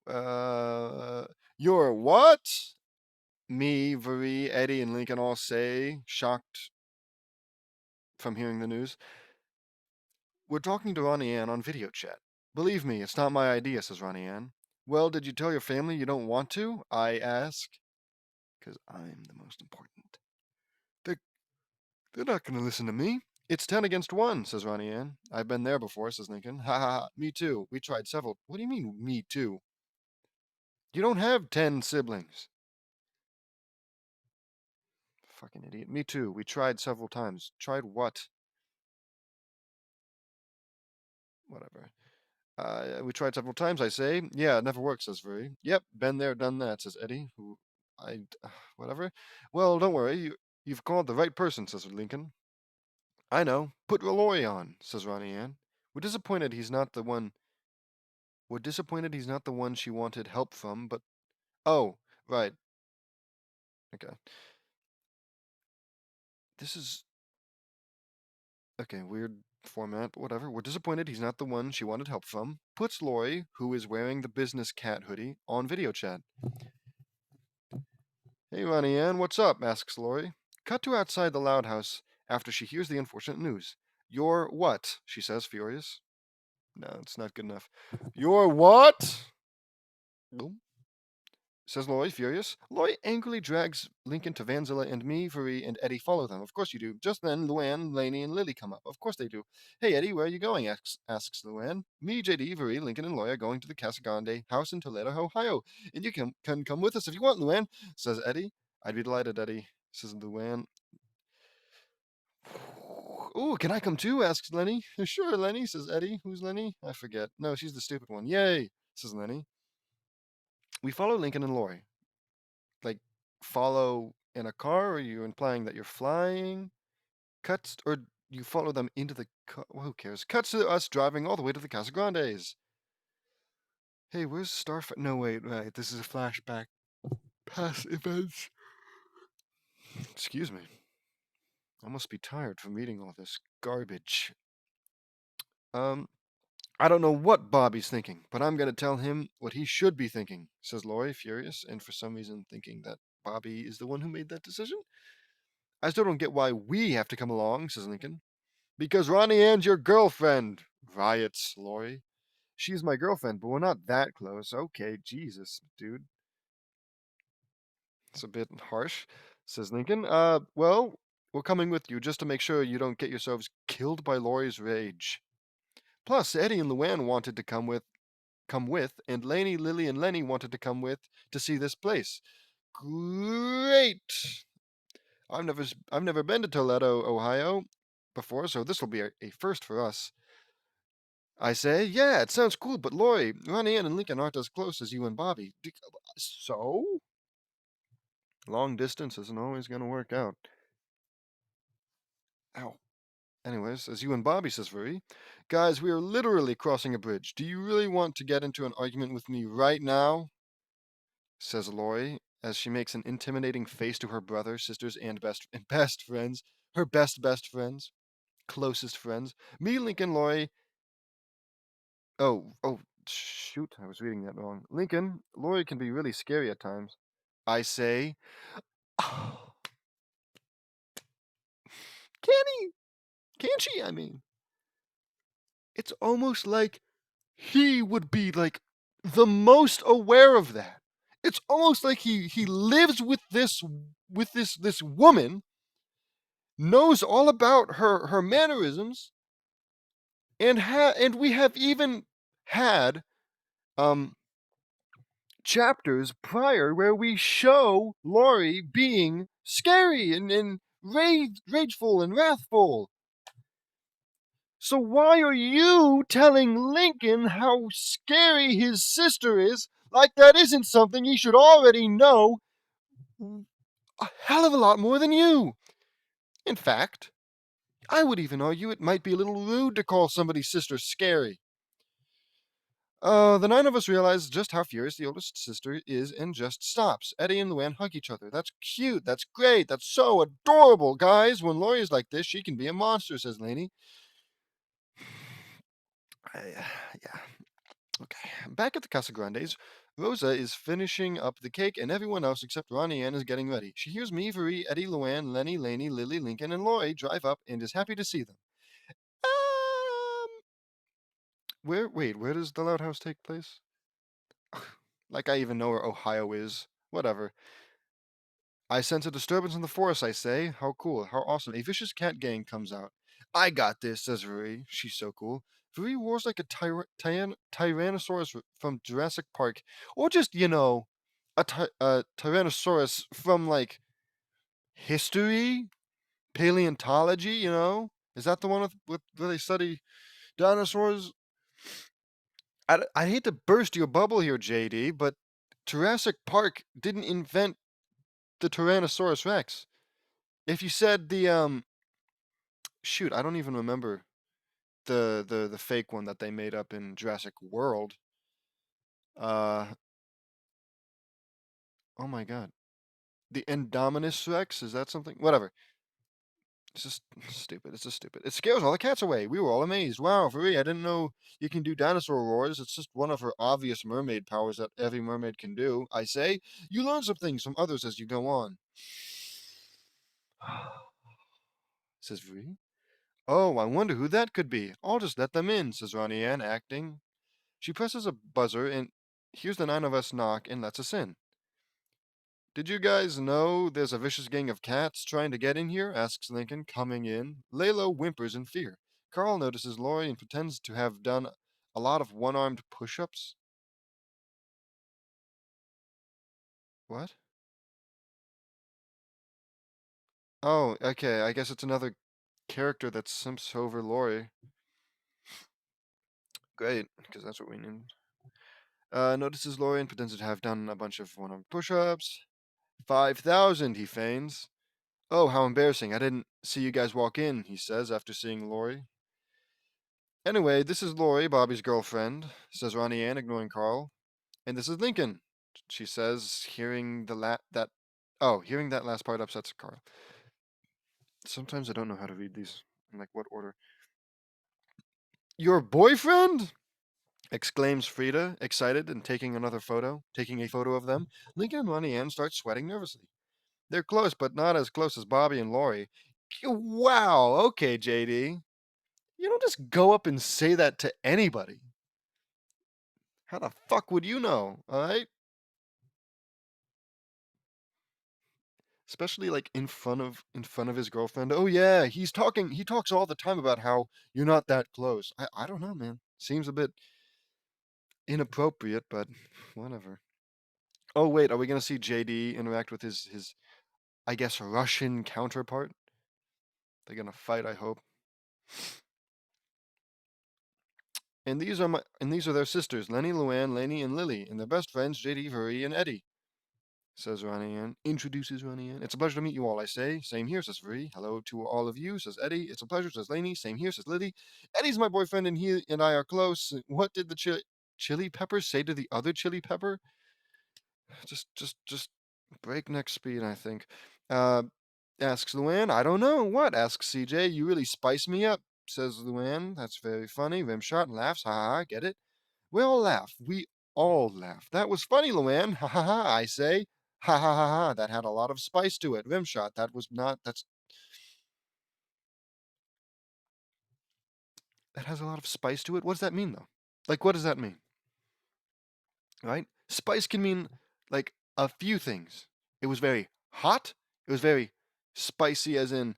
Uh, you're what? Me, Vary, Eddie, and Lincoln all say, shocked from hearing the news. We're talking to Ronnie Ann on video chat. Believe me, it's not my idea, says Ronnie Ann. Well, did you tell your family you don't want to? I ask. Because I'm the most important. They're not going to listen to me. It's 10 against 1, says Ronnie Ann. I've been there before, says Lincoln. Ha ha ha, me too. We tried several. What do you mean, me too? You don't have 10 siblings. Fucking idiot. Me too. We tried several times. Tried what? Whatever. We tried several times, I say. Yeah, it never worked, says Vuri. Yep, been there, done that, says Eddie, who whatever. Well, don't worry. You've called the right person, says Lincoln. I know. Put Roy on, says Ronnie Ann. We're disappointed he's not the one she wanted help from, but oh, right. Okay. This is okay, weird format, but whatever. We're disappointed he's not the one she wanted help from. Puts Lori, who is wearing the business cat hoodie, on video chat. Hey, Ronnie Ann, what's up? Asks Lori. Cut to outside the loud house after she hears the unfortunate news. You're what? She says, furious. No, it's not good enough. You're what? Boom. Says Loy, furious. Loy angrily drags Lincoln to Vanzilla, and me, Vuri, and Eddie follow them. Of course you do. Just then, Luann, Laney, and Lily come up. Of course they do. Hey, Eddie, where are you going? asks Luann. Me, JD, Vuri, Lincoln, and Loy are going to the Casagrande house in Toledo, Ohio. And you can come with us if you want, Luann, says Eddie. I'd be delighted, Eddie, says Luann. Ooh, can I come too? Asks Lenny. Sure, Lenny, says Eddie. Who's Lenny? I forget. No, she's the stupid one. Yay, says Lenny. We follow Lincoln and Lori. Like, follow in a car, or are you implying that you're flying? Cuts, or you follow them into the car? Well, who cares? Cuts to us driving all the way to the Casa Grandes. Hey, where's Starfire? No, wait, right. This is a flashback. Past events. Excuse me. I must be tired from reading all this garbage. I don't know what Bobby's thinking, but I'm going to tell him what he should be thinking, says Lori, furious, and for some reason thinking that Bobby is the one who made that decision. I still don't get why we have to come along, says Lincoln. Because Ronnie Ann's your girlfriend, riots Lori. She's my girlfriend, but we're not that close. Okay, Jesus, dude. It's a bit harsh, says Lincoln. Well, we're coming with you just to make sure you don't get yourselves killed by Laurie's rage. Plus, Eddie and Luann wanted to come with, and Laney, Lily, and Lenny wanted to come with to see this place. Great! I've never been to Toledo, Ohio before, so this will be a first for us. I say, yeah, it sounds cool, but Laurie, Ronnie Ann, and Lincoln aren't as close as you and Bobby. So? Long distance isn't always going to work out. Ow. Anyways, as you and Bobby, says Vuri, guys, we are literally crossing a bridge. Do you really want to get into an argument with me right now? Says Laurie, as she makes an intimidating face to her brother, sisters, and best friends. Her best friends. Closest friends. Me, Lincoln, Laurie. Oh, shoot, I was reading that wrong. Lincoln, Laurie can be really scary at times. I say, oh, can he? Can she? I mean, it's almost like he would be like the most aware of that. It's almost like he lives with this woman, knows all about her mannerisms, and we have even had um chapters prior where we show Laurie being scary and rageful and wrathful. So why are you telling Lincoln how scary his sister is, like that isn't something he should already know a hell of a lot more than you? In fact, I would even argue it might be a little rude to call somebody's sister scary. The nine of us realize just how furious the oldest sister is and just stops. Eddie and Luann hug each other. That's cute. That's great. That's so adorable, guys. When Laurie is like this, she can be a monster, says Lainey. Yeah. Okay. Back at the Casa Grandes, Rosa is finishing up the cake, and everyone else except Ronnie Ann is getting ready. She hears me, Veri, Eddie, Luann, Lenny, Lainey, Lily, Lincoln, and Laurie drive up and is happy to see them. Where does the Loud House take place? Like I even know where Ohio is. Whatever. I sense a disturbance in the forest, I say. How cool, how awesome. A vicious cat gang comes out. I got this, says Rui. She's so cool. Rui roars like a Tyrannosaurus from Jurassic Park. Or just, a Tyrannosaurus from, like, history? Paleontology, Is that the one with where they study dinosaurs? I hate to burst your bubble here, JD, but Jurassic Park didn't invent the Tyrannosaurus Rex. If you said shoot, I don't even remember the fake one that they made up in Jurassic World. Uh, oh my god, the Indominus Rex, is that something? Whatever. It's just stupid. It's just stupid. It scares all the cats away. We were all amazed. Wow, Marie, I didn't know you can do dinosaur roars. It's just one of her obvious mermaid powers that every mermaid can do. I say, you learn some things from others as you go on. Says Marie. Oh, I wonder who that could be. I'll just let them in, says Ronnie Ann, acting. She presses a buzzer, and here's the nine of us knock and lets us in. Did you guys know there's a vicious gang of cats trying to get in here? Asks Lincoln, coming in. Laylo whimpers in fear. Carl notices Laurie and pretends to have done a lot of one-armed push-ups. What? Oh, okay, I guess it's another character that simps over Laurie. Great, because that's what we need. Notices Laurie and pretends to have done a bunch of one-armed push-ups. 5,000, he feigns. Oh, how embarrassing. I didn't see you guys walk in, he says after seeing Laurie. Anyway, this is Laurie, Bobby's girlfriend, says Ronnie Ann, ignoring Carl. And this is Lincoln, she says, hearing that last part upsets Carl. Sometimes I don't know how to read these, in like what order. Your boyfriend? Exclaims Frida, excited and taking a photo of them. Lincoln and Ronnie Ann start sweating nervously. They're close, but not as close as Bobby and Laurie. Wow, okay, JD. You don't just go up and say that to anybody. How the fuck would you know, alright? Especially like in front of his girlfriend. Oh yeah, he talks all the time about how you're not that close. I don't know, man. Seems a bit inappropriate, but whatever. Oh wait, are we gonna see JD interact with his I guess Russian counterpart? They're gonna fight, I hope. And these are their sisters, Lenny, Luann, Lainey, and Lily, and their best friends, JD, Vuri, and Eddie, says Ronnie Ann. Introduces Ronnie Ann. It's a pleasure to meet you all, I say. Same here, says Vuri. Hello to all of you, says Eddie. It's a pleasure, says Lainey. Same here, says Lily. Eddie's my boyfriend, and he and I are close. What did the chili pepper say to the other chili pepper? Just breakneck speed, I think. Uh, asks Luann. I don't know. What? Asks CJ. You really spice me up, says Luann. That's very funny. Rimshot laughs. Ha ha, get it? We all laugh. We all laugh. That was funny, Luann. Ha ha ha, I say. Ha ha ha ha. That had a lot of spice to it. Rimshot. That has a lot of spice to it. What does that mean though? Like what does that mean? Right? Spice can mean like a few things. It was very hot. It was very spicy as in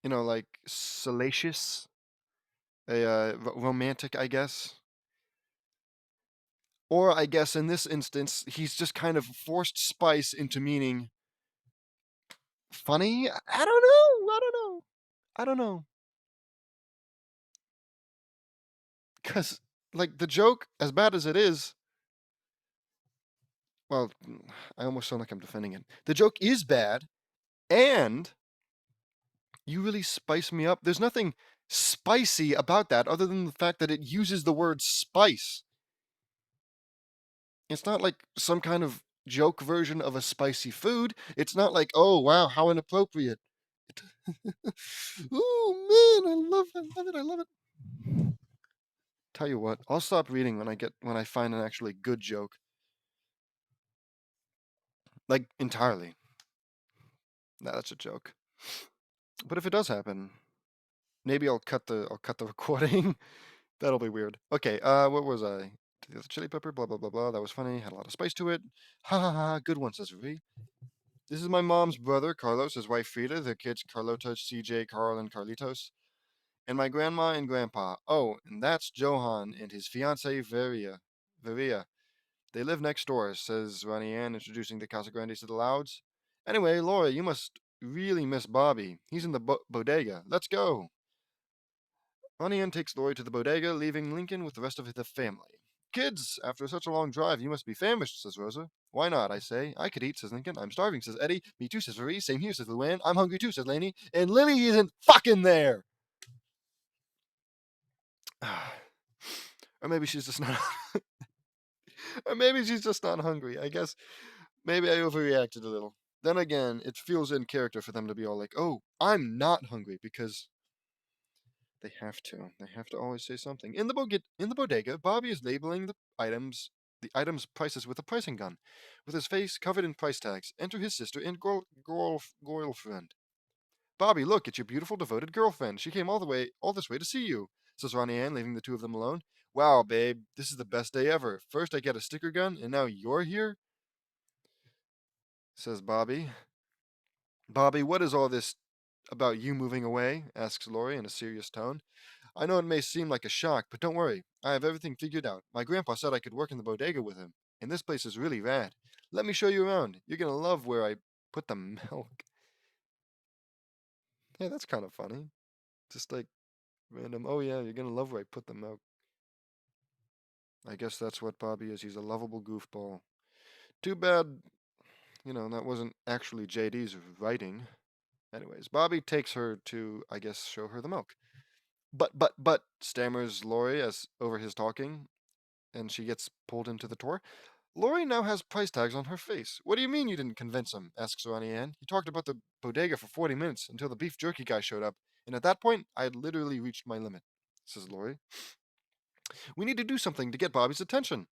like salacious, romantic, I guess. Or I guess in this instance, he's just kind of forced spice into meaning funny. I don't know. I don't know. I don't know. Because, like, the joke, as bad as it is, well, I almost sound like I'm defending it. The joke is bad, and you really spice me up. There's nothing spicy about that other than the fact that it uses the word spice. It's not like some kind of joke version of a spicy food. It's not like, oh, wow, how inappropriate. Oh, man, I love it, I love it. Tell you what, I'll stop reading when I find an actually good joke. Like, entirely. Nah, that's a joke. But if it does happen, maybe I'll cut the recording. That'll be weird. Okay, what was I? The chili pepper, blah blah blah blah. That was funny. Had a lot of spice to it. Ha ha ha. Good one, says Ruby. This is my mom's brother, Carlos, his wife Frida, their kids Carlota, CJ, Carl, and Carlitos, and my grandma and grandpa. Oh, and that's Johan and his fiancee Veria. Veria. They live next door, says Ronnie Ann, introducing the Casagrandes to the Louds. Anyway, Laura, you must really miss Bobby. He's in the bodega. Let's go. Ronnie Ann takes Lori to the bodega, leaving Lincoln with the rest of the family. Kids, after such a long drive, you must be famished, says Rosa. Why not, I say. I could eat, says Lincoln. I'm starving, says Eddie. Me too, says Marie. Same here, says Luann. I'm hungry too, says Laney. And Lily isn't fucking there! Or maybe she's just not. Or maybe she's just not hungry. I guess maybe I overreacted a little. Then again, it feels in character for them to be all like, oh, I'm not hungry, because they have to. They have to always say something. In the bodega, Bobby is labeling the items prices with a pricing gun, with his face covered in price tags. Enter his sister and girlfriend. Bobby, look, it's your beautiful devoted girlfriend. She came all this way to see you, says Ronnie Ann, leaving the two of them alone. Wow, babe, this is the best day ever. First I get a sticker gun, and now you're here, says Bobby. Bobby, what is all this about you moving away? Asks Lori in a serious tone. I know it may seem like a shock, but don't worry. I have everything figured out. My grandpa said I could work in the bodega with him, and this place is really rad. Let me show you around. You're gonna love where I put the milk. Hey, that's kind of funny. Just like random, oh yeah, you're gonna love where I put the milk. I guess that's what Bobby is. He's a lovable goofball. Too bad, that wasn't actually JD's writing. Anyways, Bobby takes her to, I guess, show her the milk. But, stammers Lori as over his talking, and she gets pulled into the tour. Lori now has price tags on her face. What do you mean you didn't convince him? Asks Ronnie Ann. He talked about the bodega for 40 minutes until the beef jerky guy showed up, and at that point, I had literally reached my limit, says Lori. We need to do something to get Bobby's attention,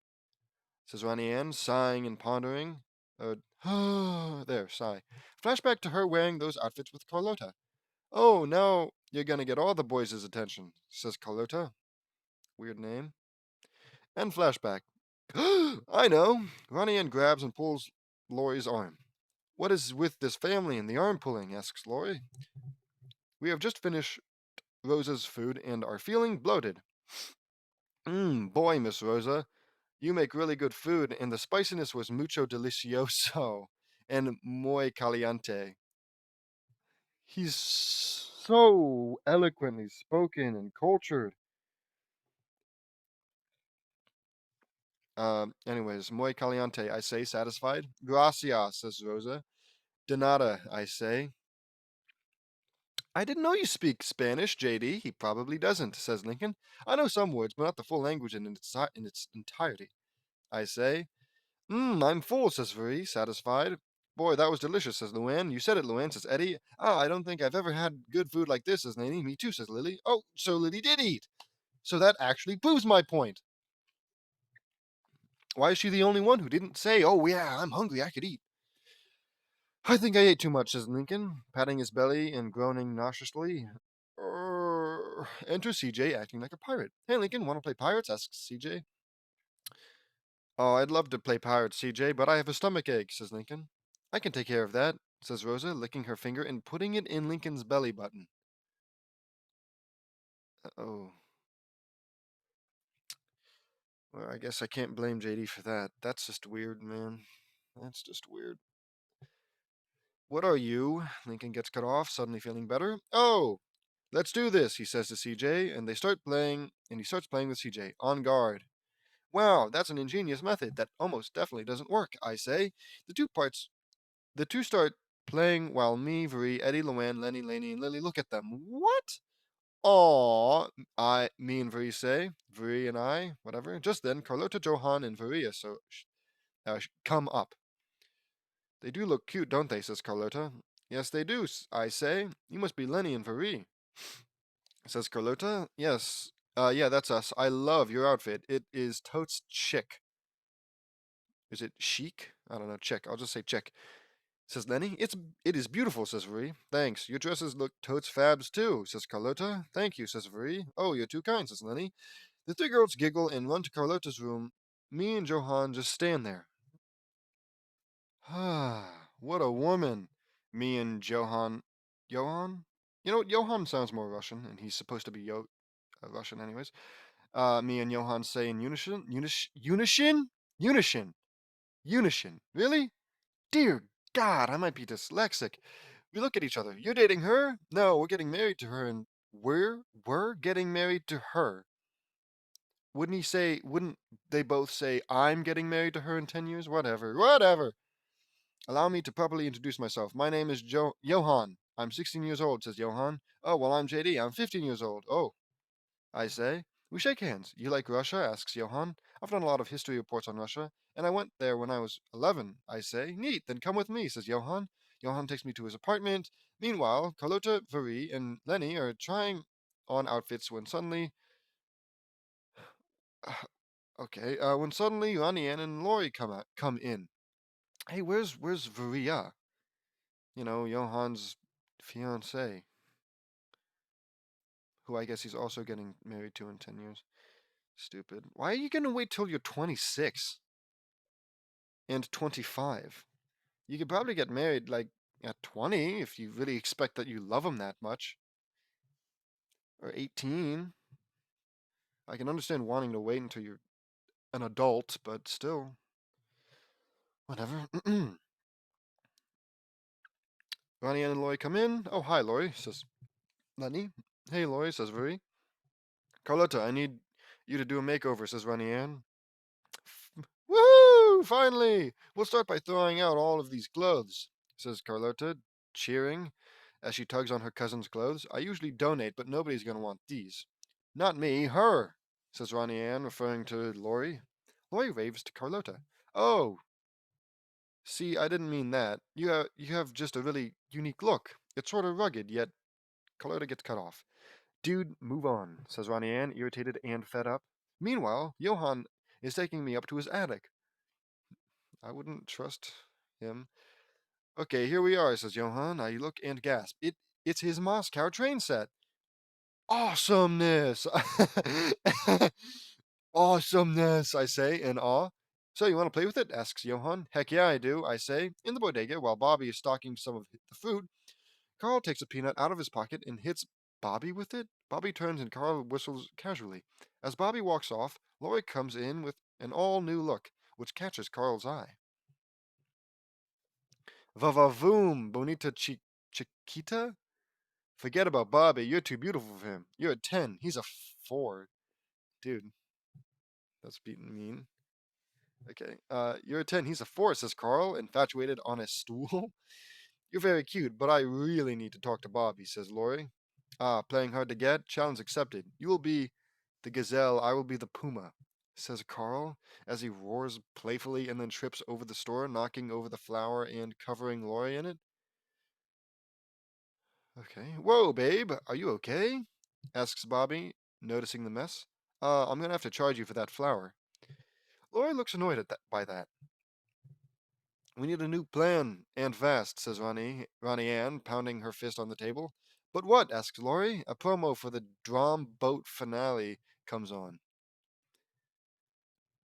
says Ronnie Ann, sighing and pondering. There, sigh. Flashback to her wearing those outfits with Carlota. Oh, now you're gonna get all the boys' attention, says Carlota. Weird name. And flashback. I know. Ronnie Ann grabs and pulls Lori's arm. What is with this family and the arm pulling? Asks Lori. We have just finished Rosa's food and are feeling bloated. Boy, Miss Rosa, you make really good food, and the spiciness was mucho delicioso and muy caliente. He's so eloquently spoken and cultured. Anyways, muy caliente, I say, satisfied. Gracias, says Rosa. De nada, I say. I didn't know you speak Spanish, JD. He probably doesn't, says Lincoln. I know some words, but not the full language in its entirety. I say. I'm full, says Marie, satisfied. Boy, that was delicious, says Luann. You said it, Luann, says Eddie. I don't think I've ever had good food like this, says Nanny. Me too, says Lily. Oh, so Lily did eat. So that actually proves my point. Why is she the only one who didn't say, oh yeah, I'm hungry, I could eat? I think I ate too much, says Lincoln, patting his belly and groaning nauseously. Enter CJ acting like a pirate. Hey, Lincoln, want to play pirates? Asks CJ. Oh, I'd love to play pirates, CJ, but I have a stomach ache, says Lincoln. I can take care of that, says Rosa, licking her finger and putting it in Lincoln's belly button. Oh. Well, I guess I can't blame JD for that. That's just weird, man. That's just weird. What are you? Lincoln gets cut off, suddenly feeling better. Oh, let's do this, he says to CJ, and they start playing, and he starts playing with CJ. On guard. Wow, that's an ingenious method that almost definitely doesn't work, I say. The two start playing while me, Veri, Eddie, Luann, Lenny, Laney, and Lily look at them. What? Aw, me and Veri say. Veri and I, whatever. Just then, Carlota, Johan, and Varia come up. They do look cute, don't they, says Carlota. Yes, they do, I say. You must be Lenny and Veri, says Carlota. Yes, yeah, that's us. I love your outfit. It is totes chic. Is it chic? I don't know, chic. I'll just say chic. Says Lenny. It is beautiful, says Veri. Thanks. Your dresses look totes fabs too, says Carlota. Thank you, says Veri. Oh, you're too kind, says Lenny. The three girls giggle and run to Carlota's room. Me and Johan just stand there. Ah, what a woman. Me and Johan. Johan? You know what? Johan sounds more Russian, and he's supposed to be Russian, anyways. Me and Johan say in unison. Unison? Unison. Unison. Really? Dear God, I might be dyslexic. We look at each other. You're dating her? No, we're getting married to her, and we're getting married to her. Wouldn't they both say, I'm getting married to her in 10 years? Whatever, whatever. Allow me to properly introduce myself. My name is Johan. I'm 16 years old, says Johan. Oh, well, I'm JD. I'm 15 years old. Oh, I say. We shake hands. You like Russia? Asks Johan. I've done a lot of history reports on Russia, and I went there when I was 11. I say. Neat, then come with me, says Johan. Johan takes me to his apartment. Meanwhile, Carlota, Veri, and Lenny are trying on outfits when suddenly. When suddenly Rani and Lori come in. Hey, where's Varia? You know, Johan's fiance, who I guess he's also getting married to in 10 years. Stupid. Why are you gonna wait till you're 26 and 25? You could probably get married like at 20 if you really expect that you love him that much. Or 18. I can understand wanting to wait until you're an adult, but still. Whatever. Ronnie and Lori come in. Oh, hi, Lori, says Lenny. Hey, Lori, says Veri. Carlotta, I need you to do a makeover, says Ronnie Ann. Woo! Finally! We'll start by throwing out all of these clothes, says Carlotta, cheering as she tugs on her cousin's clothes. I usually donate, but nobody's going to want these. Not me, her, says Ronnie Ann, referring to Lori. Lori waves to Carlotta. Oh, see, I didn't mean that. You have just a really unique look. It's sort of rugged, yet Carlotta gets cut off. Dude, move on, says Ronnie Ann, irritated and fed up. Meanwhile, Johann is taking me up to his attic. I wouldn't trust him. Okay, here we are, says Johann. I look and gasp. It's his Moscow train set. Awesomeness! Awesomeness, I say in awe. So you want to play with it? Asks Johann. Heck yeah, I do, I say. In the bodega, while Bobby is stocking some of the food, Carl takes a peanut out of his pocket and hits Bobby with it. Bobby turns and Carl whistles casually. As Bobby walks off, Lori comes in with an all new look, which catches Carl's eye. Vavavoom, bonita chiquita? Forget about Bobby. You're too beautiful for him. You're a 10. He's a 4. Dude, that's beating mean. Okay. You're a 10. He's a 4, says Carl, infatuated on a stool. You're very cute, but I really need to talk to Bobby, says Lori. Ah, playing hard to get? Challenge accepted. You will be the gazelle, I will be the puma, says Carl, as he roars playfully and then trips over the store, knocking over the flour and covering Lori in it. Okay. Whoa, babe, are you okay? Asks Bobby, noticing the mess. I'm gonna have to charge you for that flour. Lori looks annoyed by that. We need a new plan, and fast, says Ronnie Ann, pounding her fist on the table. But what? Asks Lori. A promo for the Drum Boat finale comes on.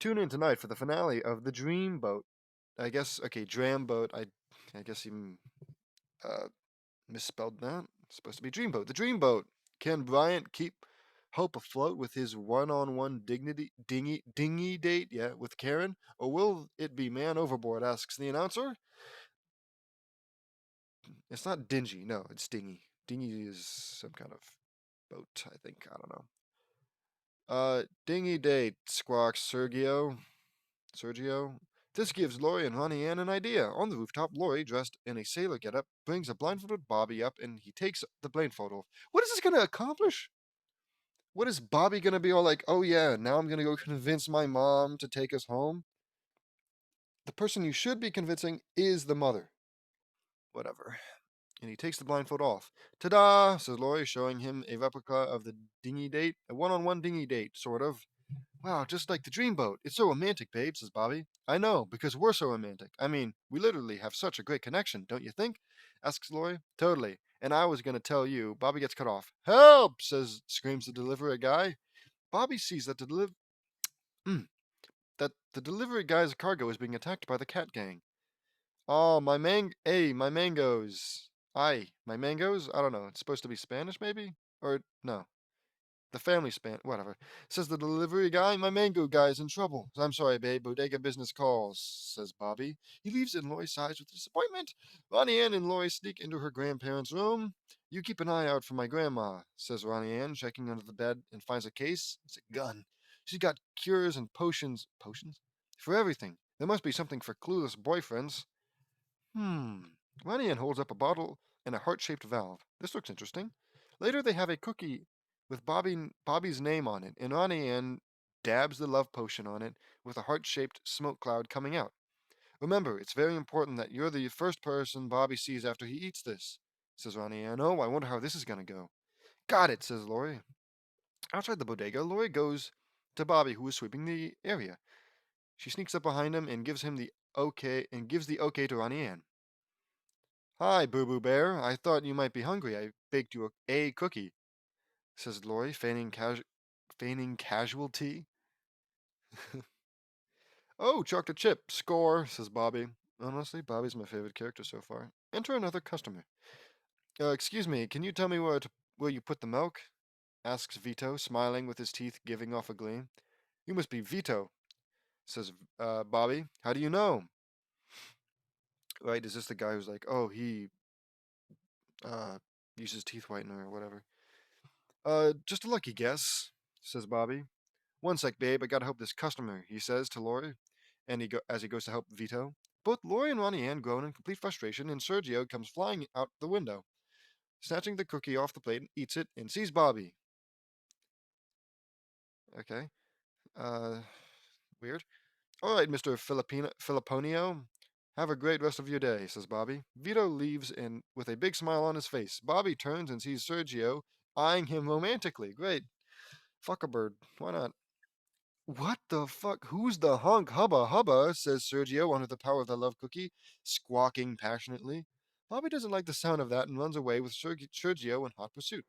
Tune in tonight for the finale of the Dream Boat. I guess, okay, Dram Boat. I guess he uh, misspelled that. It's supposed to be Dreamboat. The Dreamboat. Can Bryant keep hope afloat with his one-on-one dingy date? Yeah, with Karen, or will it be man overboard? Asks the announcer. It's not dingy. No, it's dingy. Dingy is some kind of boat. I think. I don't know. Dingy date. Squawks Sergio. Sergio. This gives Lori and Ronnie Ann an idea. On the rooftop, Lori, dressed in a sailor getup, brings a blindfolded Bobby up and he takes the blindfold off. What is this going to accomplish? What is Bobby going to be all like, oh yeah, now I'm going to go convince my mom to take us home? The person you should be convincing is the mother. Whatever. And he takes the blindfold off. Ta-da, says Lori, showing him a replica of the dinghy date. A one-on-one dinghy date, sort of. Wow, just like the dreamboat. It's so romantic, babe, says Bobby. I know, because we're so romantic. I mean, we literally have such a great connection, don't you think? Asks Lori. Totally. And I was gonna tell you, Bobby gets cut off. Help! Screams the delivery guy. Bobby sees that that the delivery guy's cargo is being attacked by the cat gang. Oh, my mangoes. My mangoes? I don't know. It's supposed to be Spanish, maybe? Or, no. The family span, whatever. Says the delivery guy, my mango guy's in trouble. I'm sorry, babe. Bodega business calls, says Bobby. He leaves and Lori sighs with disappointment. Ronnie Ann and Lori sneak into her grandparents' room. You keep an eye out for my grandma, says Ronnie Ann, checking under the bed and finds a case. It's a gun. She's got cures and potions. Potions? For everything. There must be something for clueless boyfriends. Hmm. Lanian holds up a bottle and a heart-shaped valve. This looks interesting. Later, they have a cookie with Bobby's name on it, and Lanian dabs the love potion on it with a heart-shaped smoke cloud coming out. Remember, it's very important that you're the first person Bobby sees after he eats this, says Lanian. Oh, I wonder how this is going to go. Got it, says Lori. Outside the bodega, Lori goes to Bobby, who is sweeping the area. She sneaks up behind him and gives him the okay to Lanian. Hi, Boo Boo Bear. I thought you might be hungry. I baked you a cookie, says Lori, feigning casualty. Oh, chocolate chip. Score, says Bobby. Honestly, Bobby's my favorite character so far. Enter another customer. Excuse me, can you tell me where you put the milk? Asks Vito, smiling with his teeth giving off a gleam. You must be Vito, says Bobby. How do you know? Right, is this the guy who's like, oh, he uh, uses teeth whitener or whatever? Just a lucky guess, says Bobby. One sec, babe. I gotta help this customer, he says to Lori, and as he goes to help Vito. Both Lori and Ronnie Ann groan in complete frustration, and Sergio comes flying out the window, snatching the cookie off the plate, eats it, and sees Bobby. Okay. Uh, weird. All right, Mr. Filipponio. Have a great rest of your day, says Bobby. Vito leaves with a big smile on his face. Bobby turns and sees Sergio eyeing him romantically. Great. Fuck a bird. Why not? What the fuck? Who's the hunk? Hubba hubba, says Sergio under the power of the love cookie, squawking passionately. Bobby doesn't like the sound of that and runs away with Sergio in hot pursuit.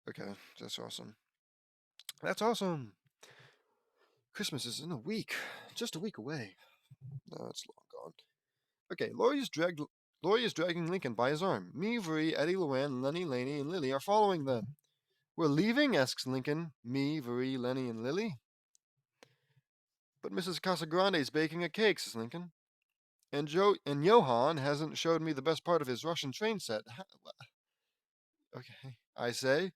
Okay, that's awesome. That's awesome. Christmas is in a week. Just a week away. No, it's long gone. Okay, Laurie is dragging Lincoln by his arm. Me, Veri, Eddie, Luann, Lenny, Laney, and Lily are following them. We're leaving? Asks Lincoln. Me, Veri, Lenny, and Lily. But Mrs. Casagrande is baking a cake, says Lincoln. And Johann hasn't showed me the best part of his Russian train set. Okay, I say.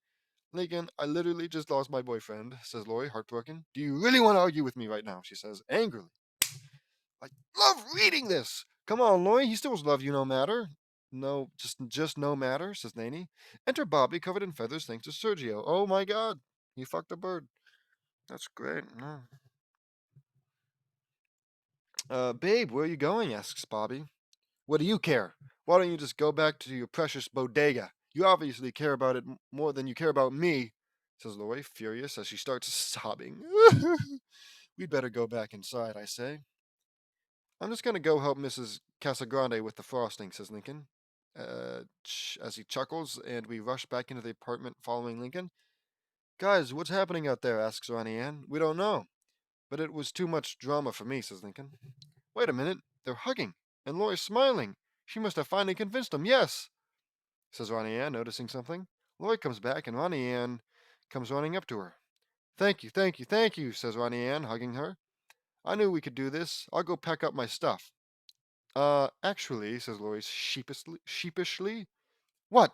Lincoln, I literally just lost my boyfriend, says Laurie, heartbroken. Do you really want to argue with me right now? She says, angrily. I love reading this. Come on, Laurie, he still loves you no matter. No, just no matter, says Nanny. Enter Bobby, covered in feathers, thanks to Sergio. Oh my god, he fucked a bird. That's great. No. Babe, where are you going? Asks Bobby. What do you care? Why don't you just go back to your precious bodega? You obviously care about it more than you care about me, says Laurie, furious as she starts sobbing. We'd better go back inside, I say. I'm just going to go help Mrs. Casagrande with the frosting, says Lincoln, as he chuckles, and we rush back into the apartment following Lincoln. Guys, what's happening out there? Asks Ronnie Ann. We don't know. But it was too much drama for me, says Lincoln. Wait a minute. They're hugging, and Laurie's smiling. She must have finally convinced them. Yes, says Ronnie Ann, noticing something. Laurie comes back, and Ronnie Ann comes running up to her. Thank you, thank you, thank you, says Ronnie Ann, hugging her. I knew we could do this. I'll go pack up my stuff. Actually, says Laurie sheepishly. What?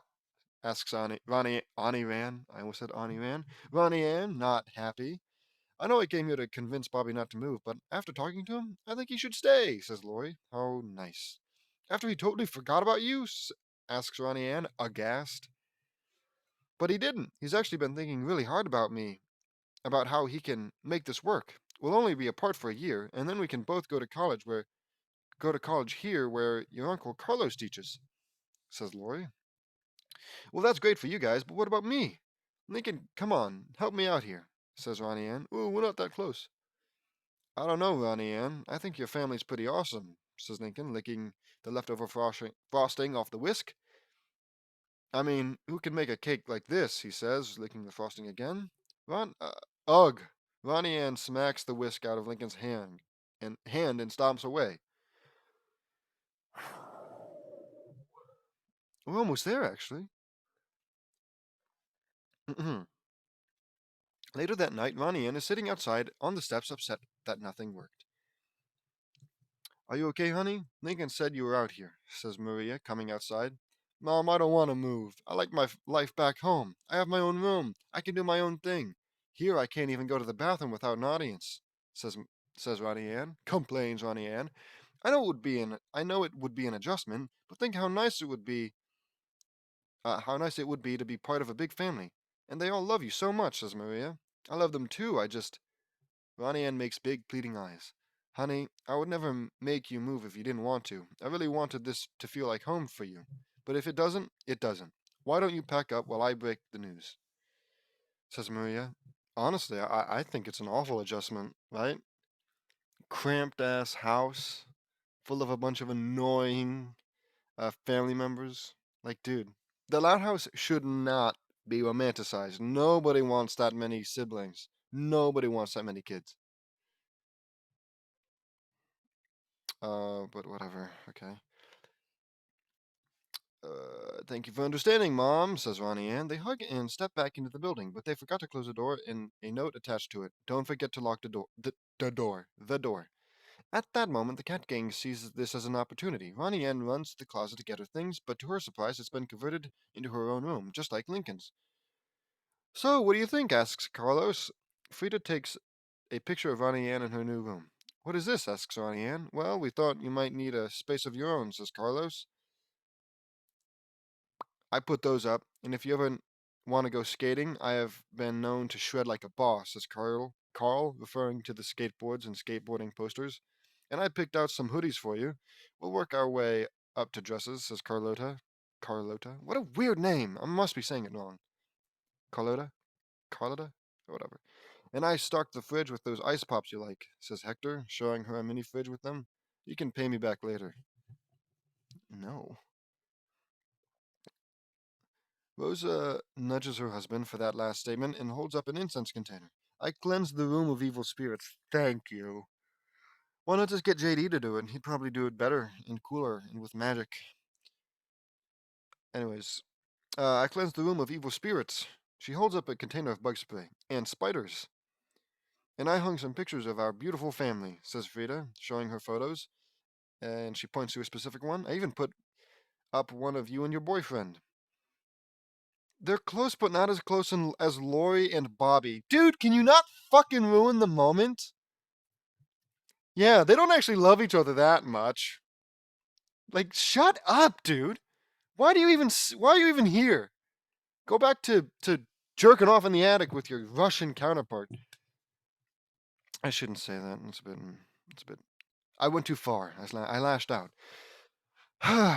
Asks Ani Ran. I almost said Ani Ran. Ronnie Ann, not happy. I know I came here to convince Bobby not to move, but after talking to him, I think he should stay, says Laurie. How nice. After he totally forgot about you? Asks Ronnie Ann, aghast. But he didn't. He's actually been thinking really hard about me, about how he can make this work. We'll only be apart for a year, and then we can both go to college here where your Uncle Carlos teaches, says Laurie. Well, that's great for you guys, but what about me? Lincoln, come on, help me out here, says Ronnie Ann. Ooh, we're not that close. I don't know, Ronnie Ann. I think your family's pretty awesome, says Lincoln, licking the leftover frosting off the whisk. I mean, who can make a cake like this, he says, licking the frosting again. Ugh. Ronnie Ann smacks the whisk out of Lincoln's hand and stomps away. We're almost there, actually. Later that night, Ronnie Ann is sitting outside on the steps, upset that nothing worked. Are you okay, honey? Lincoln said you were out here, says Maria, coming outside. Mom, I don't want to move. I like my life back home. I have my own room. I can do my own thing. Here, I can't even go to the bathroom without an audience, says Ronnie Ann. Complains Ronnie Ann. I know it would be an adjustment, but think how nice it would be to be part of a big family. And they all love you so much, says Maria. I love them too. Ronnie Ann makes big pleading eyes. Honey, I would never make you move if you didn't want to. I really wanted this to feel like home for you. But if it doesn't, it doesn't. Why don't you pack up while I break the news? Says Maria. Honestly, I think it's an awful adjustment, right? Cramped ass house full of a bunch of annoying family members. Like, dude, the Loud House should not be romanticized. Nobody wants that many siblings. Nobody wants that many kids. But whatever. Okay. Thank you for understanding, Mom, says Ronnie Ann. They hug and step back into the building, but they forgot to close the door and a note attached to it. Don't forget to lock the door. The door. At that moment, the cat gang sees this as an opportunity. Ronnie Ann runs to the closet to get her things, but to her surprise, it's been converted into her own room, just like Lincoln's. So, what do you think? Asks Carlos. Frida takes a picture of Ronnie Ann in her new room. What is this? Asks Ronnie Ann. Well, we thought you might need a space of your own, says Carlos. I put those up, and if you ever want to go skating, I have been known to shred like a boss, says Carl, referring to the skateboards and skateboarding posters. And I picked out some hoodies for you. We'll work our way up to dresses, says Carlota. Carlota? What a weird name. I must be saying it wrong. Carlota? Carlota? Or whatever. And I stocked the fridge with those ice pops you like, says Hector, showing her a mini fridge with them. You can pay me back later. No. Rosa nudges her husband for that last statement and holds up an incense container. I cleansed the room of evil spirits. Thank you. Why not just get JD to do it? He'd probably do it better and cooler and with magic. Anyways, I cleansed the room of evil spirits. She holds up a container of bug spray and spiders. And I hung some pictures of our beautiful family, says Frida, showing her photos. And she points to a specific one. I even put up one of you and your boyfriend. They're close, but not as close as Lori and Bobby. Dude, can you not fucking ruin the moment? Yeah, they don't actually love each other that much. Like, shut up, dude. Why are you even here? Go back to jerking off in the attic with your Russian counterpart. I shouldn't say that. It's a bit. I went too far. I lashed out.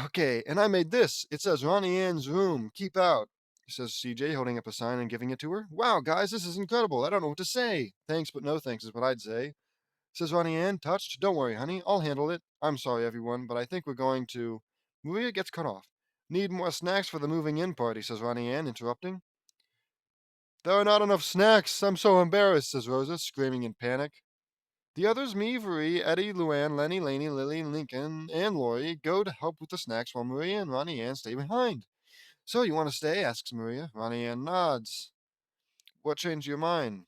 Okay, and I made this. It says Ronnie Ann's room. Keep out. Says CJ, holding up a sign and giving it to her. Wow, guys, this is incredible. I don't know what to say. Thanks, but no thanks is what I'd say. Says Ronnie Ann, touched. Don't worry, honey. I'll handle it. I'm sorry, everyone, but I think we're going to. Maria gets cut off. Need more snacks for the moving in party, says Ronnie Ann, interrupting. There are not enough snacks. I'm so embarrassed, says Rosa, screaming in panic. The others, me, Marie, Eddie, Luann, Lenny, Laney, Lily, Lincoln, and Lori, go to help with the snacks while Maria and Ronnie Ann stay behind. So, you want to stay? Asks Maria. Ronnie Ann nods. What changed your mind?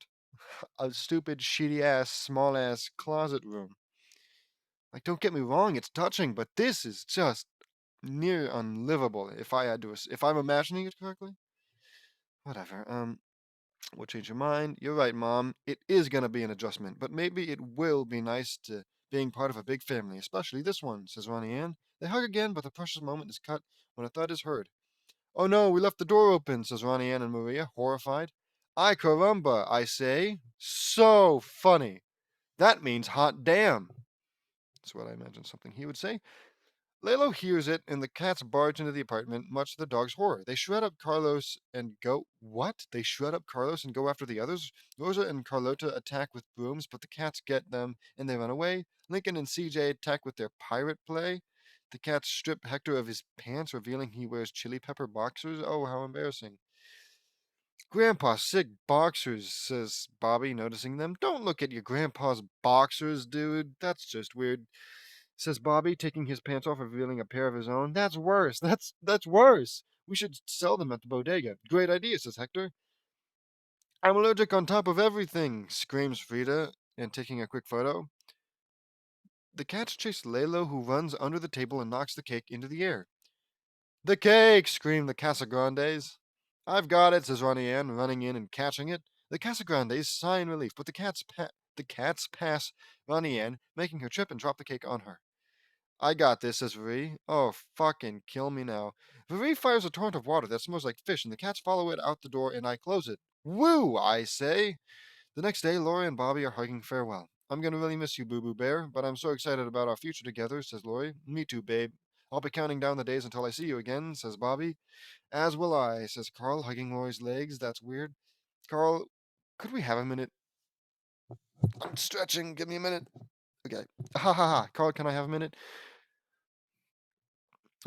A stupid, shitty ass, small ass closet room. Like, don't get me wrong, it's touching, but this is just near unlivable. If I'm imagining it correctly, whatever. What changed your mind? You're right, Mom. It is gonna be an adjustment, but maybe it will be nice to being part of a big family, especially this one, says Ronnie Ann. They hug again, but the precious moment is cut when a thud is heard. Oh no, we left the door open, says Ronnie Ann and Maria, horrified. Ay caramba, I say. So funny. That means hot damn. That's what I imagine something he would say. Lalo hears it, and the cats barge into the apartment, much to the dog's horror. They shred up Carlos and go. What? They shred up Carlos and go after the others? Rosa and Carlota attack with brooms, but the cats get them and they run away. Lincoln and CJ attack with their pirate play. The cats strip Hector of his pants, revealing he wears chili pepper boxers. Oh, how embarrassing. Grandpa's sick boxers, says Bobby, noticing them. Don't look at your grandpa's boxers, dude. That's just weird, says Bobby, taking his pants off, revealing a pair of his own. That's worse. That's worse. We should sell them at the bodega. Great idea, says Hector. I'm allergic on top of everything, screams Frida, and taking a quick photo. The cats chase Lalo, who runs under the table and knocks the cake into the air. The cake! Scream the Casagrandes. I've got it, says Ronnie Ann, running in and catching it. The Casagrandes sigh in relief, but the cats pass Ronnie Ann, making her trip and drop the cake on her. I got this, says Marie. Oh, fucking kill me now. Marie fires a torrent of water that smells like fish, and the cats follow it out the door, and I close it. Woo, I say. The next day, Lori and Bobby are hugging farewell. I'm gonna really miss you, Boo Boo Bear, but I'm so excited about our future together, says Lori. Me too, babe. I'll be counting down the days until I see you again, says Bobby. As will I, says Carl, hugging Lori's legs. That's weird. Carl, could we have a minute? I'm stretching. Give me a minute. Okay. Ha ha ha. Carl, can I have a minute?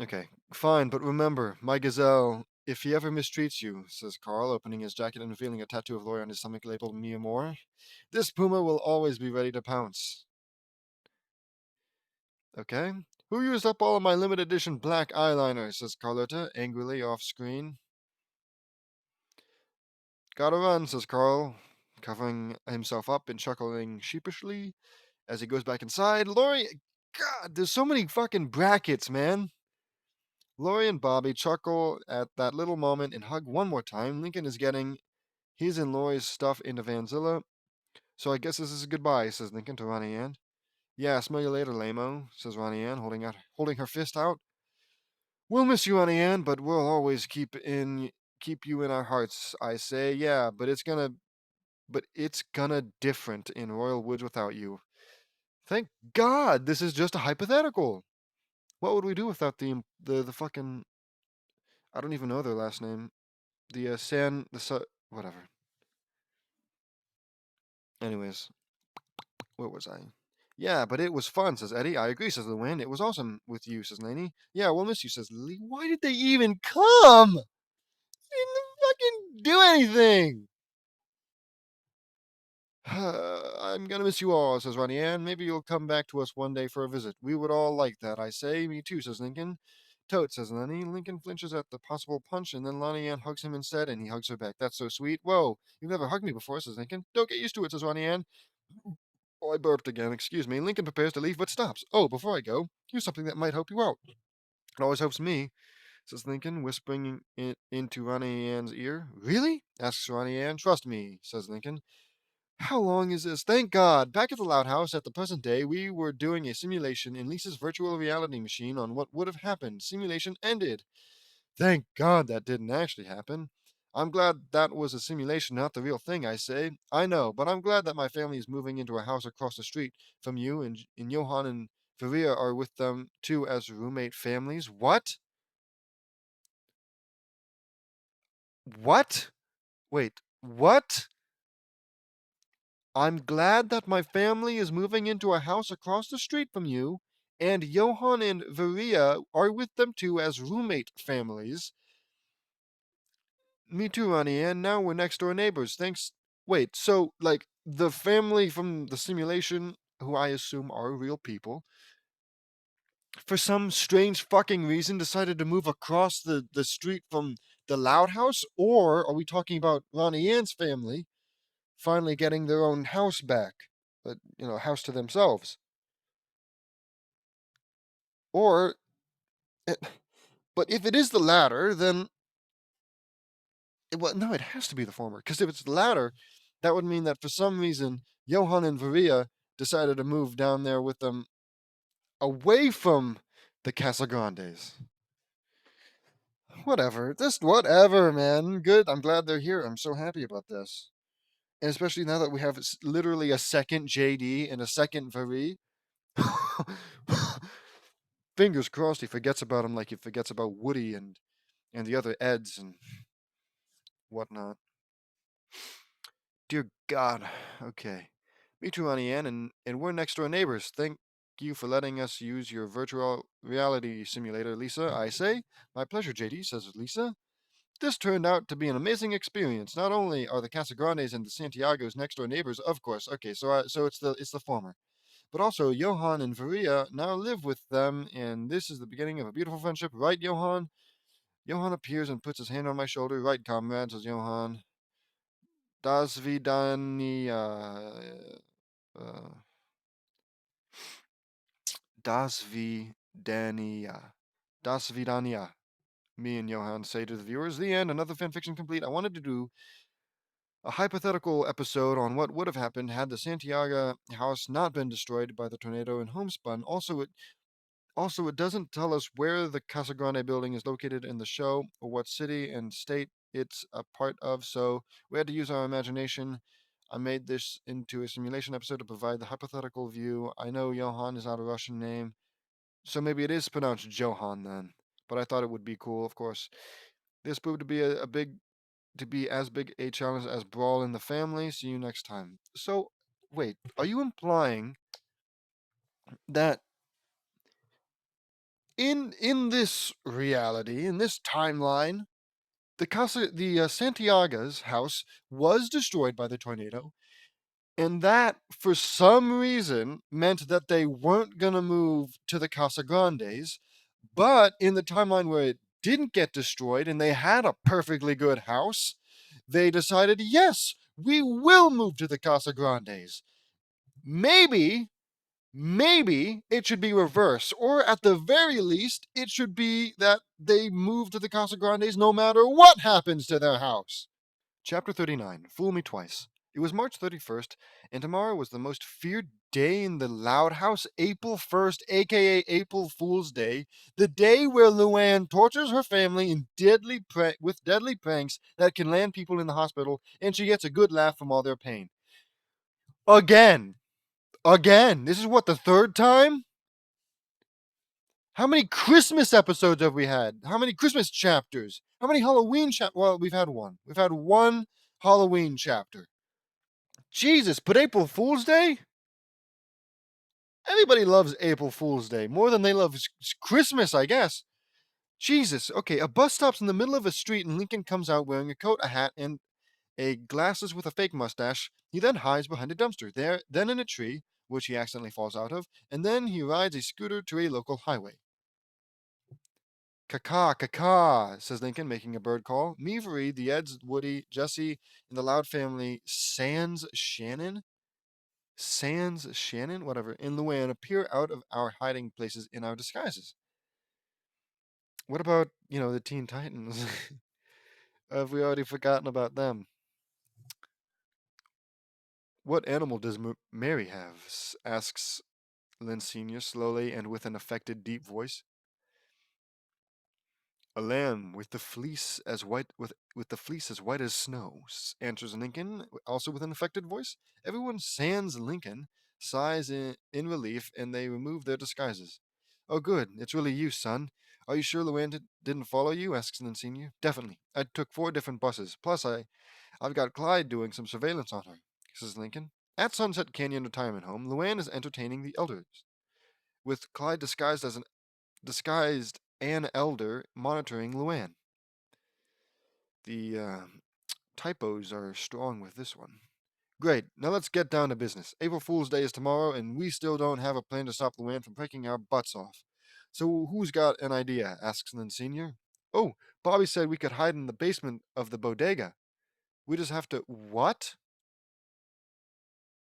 Okay, fine, but remember, my gazelle, if he ever mistreats you, says Carl, opening his jacket and revealing a tattoo of Lori on his stomach labeled Me More, this puma will always be ready to pounce. Okay? Who used up all of my limited edition black eyeliner, says Carlotta, angrily off screen. Gotta run, says Carl, covering himself up and chuckling sheepishly as he goes back inside. Lori, God, there's so many fucking brackets, man. Lori and Bobby chuckle at that little moment and hug one more time. Lincoln is getting his and Lori's stuff into Vanzilla. So I guess this is a goodbye, says Lincoln to Ronnie Ann. Yeah, smell you later, Lamo, says Ronnie Ann, holding her fist out. We'll miss you, Ronnie Ann, but we'll always keep you in our hearts. I say, yeah, but it's gonna different in Royal Woods without you. Thank God, this is just a hypothetical. What would we do without the fucking I don't even know their last name. Whatever. Anyways, where was I? Yeah, but it was fun, says Eddie. I agree, says Luann. It was awesome with you, says Lainey. Yeah, we'll miss you, says Lily. Why did they even come? They didn't fucking do anything. I'm gonna miss you all, says Ronnie Ann. Maybe you'll come back to us one day for a visit. We would all like that, I say. Me too, says Lincoln. Totes, says Lenny. Lincoln flinches at the possible punch, and then Lonnie Ann hugs him instead, and he hugs her back. That's so sweet. Whoa, you've never hugged me before, says Lincoln. Don't get used to it, says Ronnie Ann. Oh, I burped again. Excuse me. Lincoln prepares to leave, but stops. Oh, before I go, here's something that might help you out. It always helps me, says Lincoln, whispering it into Ronnie Ann's ear. Really? Asks Ronnie Ann. Trust me, says Lincoln. How long is this? Thank God! Back at the Loud House at the present day, we were doing a simulation in Lisa's virtual reality machine on what would have happened. Simulation ended. Thank God that didn't actually happen. I'm glad that was a simulation, not the real thing, I say. I know, but I'm glad that my family is moving into a house across the street from you, and Johann and Varia are with them too as roommate families. What? What? Wait, what? I'm glad that my family is moving into a house across the street from you, and Johann and Varia are with them too as roommate families. Me too, Ronnie, and now we're next door neighbors. Thanks. Wait, so, like, the family from the simulation, who I assume are real people, for some strange fucking reason decided to move across the street from the Loud House? Or are we talking about Ronnie Ann's family finally getting their own house back? House to themselves? Or, eh, but if it is the latter, then well, no, it has to be the former. Because if it's the latter, that would mean that for some reason Johann and Varia decided to move down there with them away from the Casagrandes. Whatever, just whatever, man. Good. I'm glad they're here. I'm so happy about this, and especially now that we have literally a second JD and a second Varie. Fingers crossed he forgets about him like he forgets about Woody and the other Eds and whatnot. Dear God. Okay. Me too, Auntie Anne, and we're next door neighbors. Thank you for letting us use your virtual reality simulator, Lisa, I say. My pleasure, JD, says Lisa. This turned out to be an amazing experience. Not only are the Casagrandes and the Santiagos next door neighbors, of course. Okay, so it's the former. But also, Johann and Varia now live with them, and this is the beginning of a beautiful friendship, right, Johann? Johann appears and puts his hand on my shoulder. Right, comrade, says Johann. Das Vidania. Uh, Das Vidania. Das Vidania. Me and Johann say to the viewers, the end, another fanfiction complete. I wanted to do a hypothetical episode on what would have happened had the Santiago house not been destroyed by the tornado and homespun. Also, it doesn't tell us where the Casagrande building is located in the show or what city and state it's a part of, so we had to use our imagination. I made this into a simulation episode to provide the hypothetical view. I know Johann is not a Russian name, so maybe it is pronounced Johann then. But I thought it would be cool, of course. This proved to be as big a challenge as Brawl in the Family. See you next time. So, wait, are you implying that in this reality, in this timeline, the Santiaga's house was destroyed by the tornado, and that for some reason meant that they weren't gonna move to the Casagrandes, but in the timeline where it didn't get destroyed and they had a perfectly good house, they decided, yes, we will move to the Casagrandes. Maybe it should be reversed, or at the very least, it should be that they move to the Casagrandes no matter what happens to their house. Chapter 39. Fool Me Twice. It was March 31st, and tomorrow was the most feared day in the Loud House, April 1st, aka April Fool's Day, the day where Luann tortures her family with deadly pranks that can land people in the hospital, and she gets a good laugh from all their pain. Again! This is what, the third time? How many Christmas episodes have we had? How many Christmas chapters? How many Halloween chapters? Well, we've had one. We've had one Halloween chapter. Jesus, but April Fool's Day? Everybody loves April Fool's Day more than they love Christmas, I guess. Jesus. Okay, a bus stops in the middle of a street and Lincoln comes out wearing a coat, a hat, and a glasses with a fake mustache. He then hides behind a dumpster, then in a tree, which he accidentally falls out of, and then he rides a scooter to a local highway. Caw, caw, says Lincoln, making a bird call. Meavery, the Eds, Woody, Jesse, and the Loud family, Sans Shannon, whatever, and Luann appear out of our hiding places in our disguises. What about, the Teen Titans? Have we already forgotten about them? What animal does Mary have? Asks Lynn Sr. slowly and with an affected deep voice. A lamb with the fleece as white with the fleece as white as snow, answers Lincoln, also with an affected voice. Everyone sans Lincoln, sighs in relief, and they remove their disguises. Oh, good. It's really you, son. Are you sure Luann didn't follow you? Asks Lynn Sr. Definitely. I took 4 different buses. Plus, I've got Clyde doing some surveillance on her, says Lincoln. At Sunset Canyon Retirement Home, Luann is entertaining the elders, with Clyde disguised an elder monitoring Luann. The typos are strong with this one. Great, now let's get down to business. April Fool's Day is tomorrow, and we still don't have a plan to stop Luann from breaking our butts off. So who's got an idea? Asks Lynn Sr. Oh, Bobby said we could hide in the basement of the bodega. We just have to. What?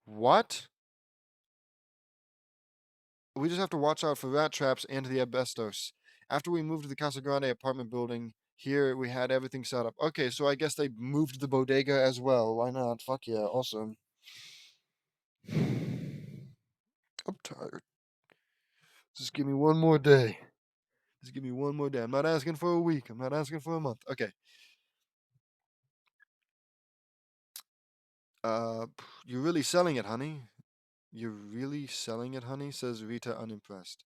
What? We just have to watch out for rat traps and the asbestos. After we moved to the Casa Grande apartment building, here we had everything set up. Okay, so I guess they moved the bodega as well. Why not? Fuck yeah, awesome. I'm tired. Just give me one more day. Just give me one more day. I'm not asking for a week. I'm not asking for a month. Okay. Uh, you're really selling it, honey. You're really selling it, honey, says Rita, unimpressed.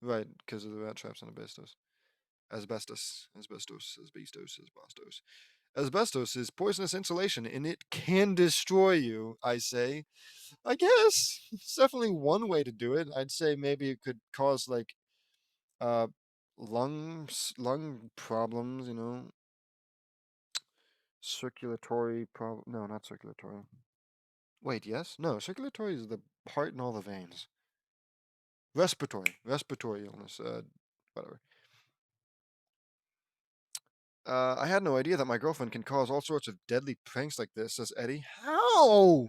Right, because of the rat traps and asbestos. Asbestos. Asbestos is poisonous insulation, and it can destroy you, I say. I guess it's definitely one way to do it. I'd say maybe it could cause, like, uh, lung problems, circulatory problem. No, not circulatory. Wait, yes? No, circulatory is the heart and all the veins. Respiratory illness, whatever. I had no idea that my girlfriend can cause all sorts of deadly pranks like this, says Eddie. How?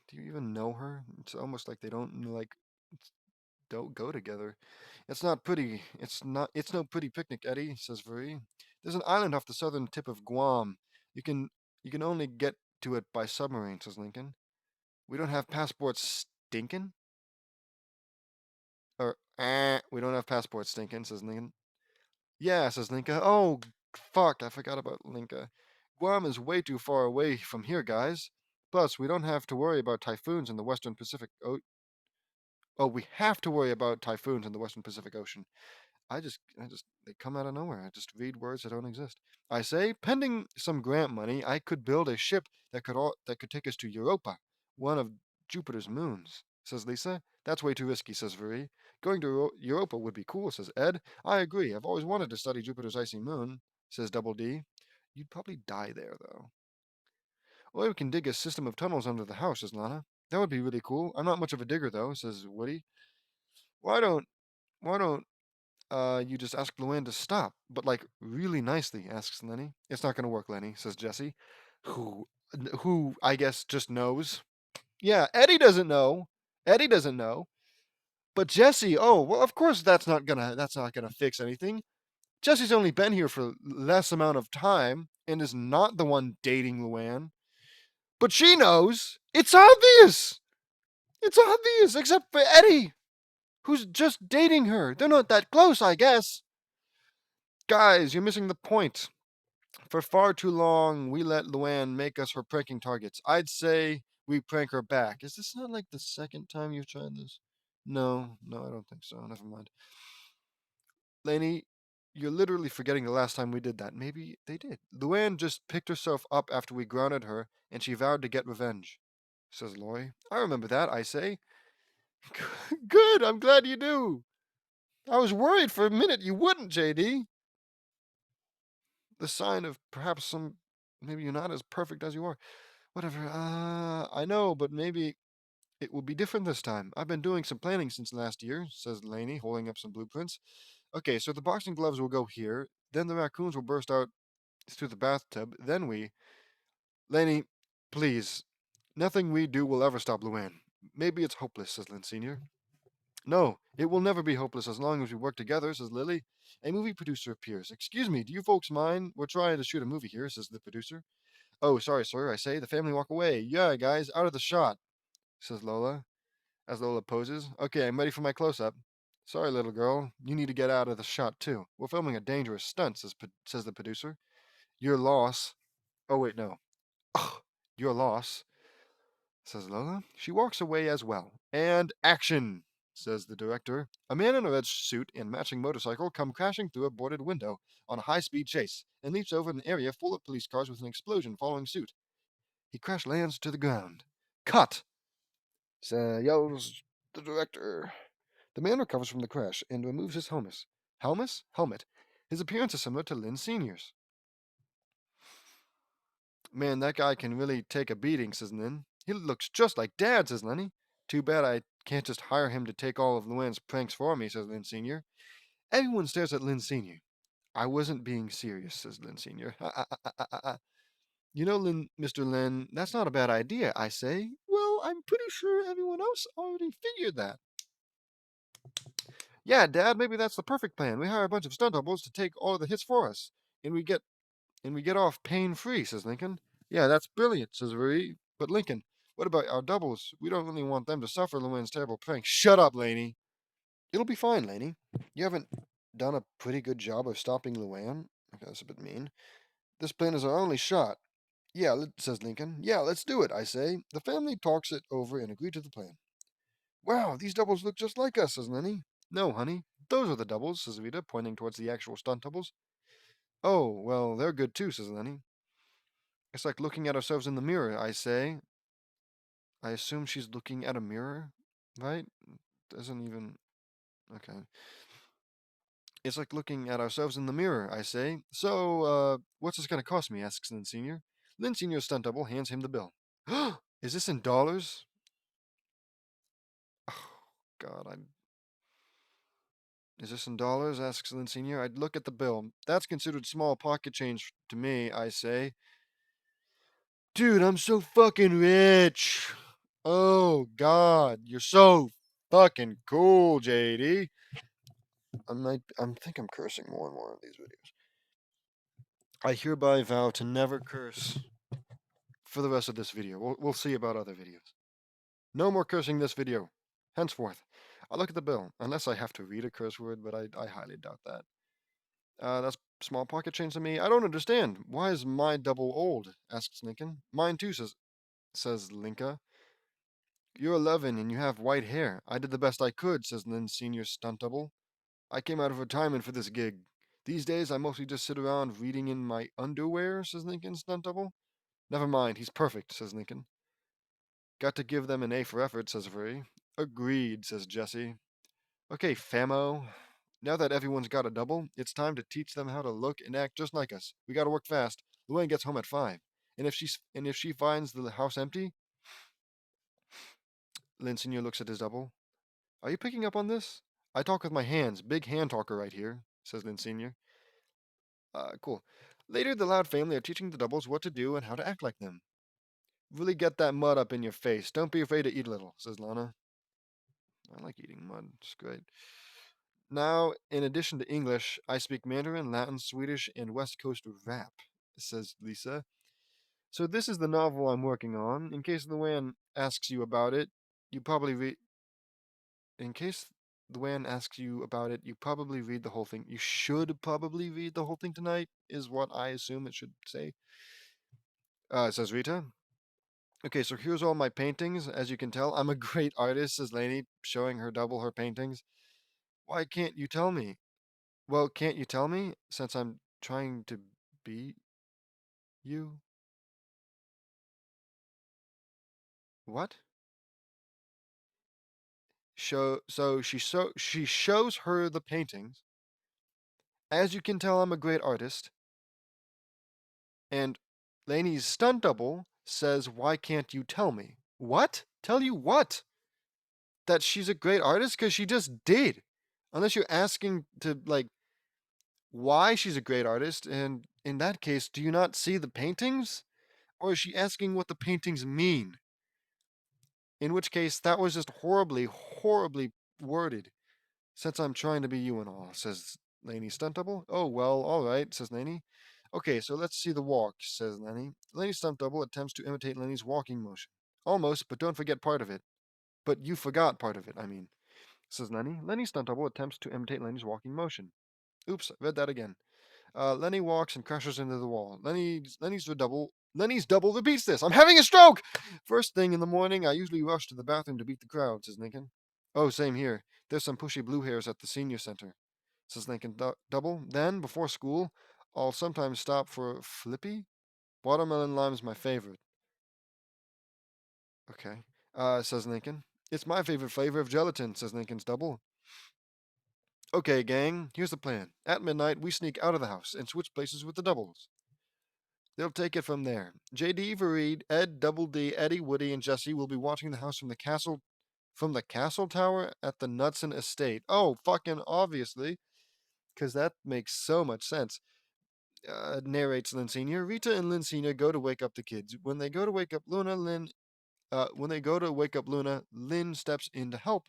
Do you even know her? It's almost like they don't go together. It's not pretty. It's no pretty picnic, Eddie, says Vuri. There's an island off the southern tip of Guam. You can you can only get to it by submarine, says Lincoln. We don't have passports, stinkin'? Or we don't have passports, stinkin', says Lincoln. Yeah, says Linka. Oh, fuck, I forgot about Linka. Guam is way too far away from here, guys. Plus, we don't have to worry about typhoons in the western Pacific. Oh, we have to worry about typhoons in the western Pacific Ocean. They come out of nowhere. I just read words that don't exist. I say, pending some grant money, I could build a ship that could take us to Europa, one of Jupiter's moons, says Lisa. That's way too risky, says Vuri. Going to Europa would be cool, says Ed. I agree. I've always wanted to study Jupiter's icy moon, says Double D. You'd probably die there, though. Or we can dig a system of tunnels under the house, says Lana. That would be really cool. I'm not much of a digger, though, says Woody. Why don't why don't you just ask Luann to stop, but like really nicely, asks Lenny. It's not going to work, Lenny, says Jesse, who, who I guess just knows. Yeah, Eddie doesn't know. Eddie doesn't know. But Jesse, oh well, of course that's not gonna fix anything. Jesse's only been here for less amount of time and is not the one dating Luann. But she knows. It's obvious. It's obvious, except for Eddie, who's just dating her. They're not that close, I guess. Guys, you're missing the point. For far too long, we let Luann make us her pranking targets. I'd say we prank her back. Is this not like the second time you've tried this? No, no, I don't think so. Never mind. Lainey, you're literally forgetting the last time we did that. Maybe they did. Luann just picked herself up after we grounded her, and she vowed to get revenge, says Lori. I remember that, I say. Good, I'm glad you do. I was worried for a minute you wouldn't, JD. The sign of perhaps maybe you're not as perfect as you are. Whatever, I know, but maybe it will be different this time. I've been doing some planning since last year, says Laney, holding up some blueprints. Okay, so the boxing gloves will go here, then the raccoons will burst out through the bathtub, then we. Laney, please. Nothing we do will ever stop Luann. Maybe it's hopeless, says Lynn Sr. No, it will never be hopeless as long as we work together, says Lily. A movie producer appears. Excuse me, do you folks mind? We're trying to shoot a movie here, says the producer. Oh, sorry, sir, I say. The family walk away. Yeah, guys, out of the shot, says Lola, as Lola poses. Okay, I'm ready for my close up. Sorry, little girl. You need to get out of the shot, too. We're filming a dangerous stunt, says the producer. Your loss. Oh, wait, no. Ugh, your loss, says Lola. She walks away as well. And action, says the director. A man in a red suit and matching motorcycle come crashing through a boarded window on a high-speed chase and leaps over an area full of police cars with an explosion following suit. He crash lands to the ground. Cut! Yells the director. The man recovers from the crash and removes his helmet. His appearance is similar to Lynn Sr.'s. Man, that guy can really take a beating, says Lynn. He looks just like Dad, says Lenny. Too bad I can't just hire him to take all of Luann's pranks for me, says Lynn Sr. Everyone stares at Lynn Sr. I wasn't being serious, says Lynn Sr. You know, Mr. Lynn, that's not a bad idea, I say. Well, I'm pretty sure everyone else already figured that. Yeah, Dad, maybe that's the perfect plan. We hire a bunch of stunt doubles to take all of the hits for us, and we get off pain-free, says Lincoln. Yeah, that's brilliant, says Marie. But Lincoln, what about our doubles? We don't really want them to suffer Luann's terrible prank. Shut up, Laney. It'll be fine, Laney. You haven't done a pretty good job of stopping Luann. Okay, that's a bit mean. This plan is our only shot. Yeah, says Lincoln. Yeah, let's do it, I say. The family talks it over and agree to the plan. Wow, these doubles look just like us, says Lenny. No, honey, those are the doubles, says Rita, pointing towards the actual stunt doubles. Oh, well, they're good too, says Lenny. It's like looking at ourselves in the mirror, I say. I assume she's looking at a mirror, right? Doesn't even. Okay. It's like looking at ourselves in the mirror, I say. So, what's this going to cost me? Asks Lynn Sr. Lynn Sr.'s stunt double hands him the bill. Is this in dollars? Oh, God, Is this in dollars? Asks Lynn Sr. I'd look at the bill. That's considered small pocket change to me, I say. Dude, I'm so fucking rich. Oh, God, you're so fucking cool, JD. I think I'm cursing more and more in these videos. I hereby vow to never curse for the rest of this video. We'll see about other videos. No more cursing this video. Henceforth. I look at the bill, unless I have to read a curse word, but I highly doubt that. That's small pocket change to me. I don't understand. Why is my double old? Asks Lincoln. Mine too, says Linka. You're 11 and you have white hair. I did the best I could, says Lynn Sr.'s stunt double. I came out of retirement for this gig. These days I mostly just sit around reading in my underwear, says Lincoln's stunt double. Never mind, he's perfect, says Lincoln. Got to give them an A for effort, says Free. Agreed, says Jesse. Okay, famo. Now that everyone's got a double, it's time to teach them how to look and act just like us. We gotta work fast. Luann gets home at 5. And if she finds the house empty, Lynn Sr. looks at his double. Are you picking up on this? I talk with my hands. Big hand talker right here, says Lynn Sr. Cool. Later, the Loud family are teaching the doubles what to do and how to act like them. Really get that mud up in your face. Don't be afraid to eat a little, says Lana. I like eating mud. It's great. Now, in addition to English, I speak Mandarin, Latin, Swedish, and West Coast rap, says Lisa. So this is the novel I'm working on. In case Luann asks you about it, you probably read. In case Luann asks you about it, you probably read the whole thing. You should probably read the whole thing tonight, is what I assume it should say. Says Rita. Okay, so here's all my paintings. As you can tell, I'm a great artist, says Lainey, showing her double her paintings. Why can't you tell me? Well, can't you tell me, since I'm trying to beat you? What? She shows her the paintings. As you can tell, I'm a great artist. And Lainey's stunt double says, "Why can't you tell me?" What? Tell you what? That she's a great artist? Because she just did. Unless you're asking to, like, why she's a great artist, and in that case, do you not see the paintings? Or is she asking what the paintings mean? In which case, that was just horribly, horribly worded. Since I'm trying to be you and all, says Laney stunt double. Oh, well, all right, says Laney. Okay, so let's see the walk, says Lenny. Lenny's stunt double attempts to imitate Lenny's walking motion. Almost, but don't forget part of it. But you forgot part of it, I mean, says Lenny. Lenny's stunt double attempts to imitate Lenny's walking motion. Oops, I read that again. Lenny walks and crashes into the wall. Lenny's double repeats this. I'm having a stroke! First thing in the morning, I usually rush to the bathroom to beat the crowd, says Lincoln. Oh, same here. There's some pushy blue hairs at the senior center, says Lincoln double. Then, before school, I'll sometimes stop for Flippy. Watermelon lime's my favorite. Okay, says Lincoln. It's my favorite flavor of gelatin, says Lincoln's double. Okay, gang, here's the plan. At midnight, we sneak out of the house and switch places with the doubles. They'll take it from there. JD, Fareed, Ed, Double D, Eddie, Woody, and Jesse will be watching the house from the castle tower at the Knudsen estate. Oh, fucking obviously, because that makes so much sense. Narrates Lynn Senior. Rita and Lynn Senior go to wake up the kids. When they go to wake up Luna, Lynn steps in to help.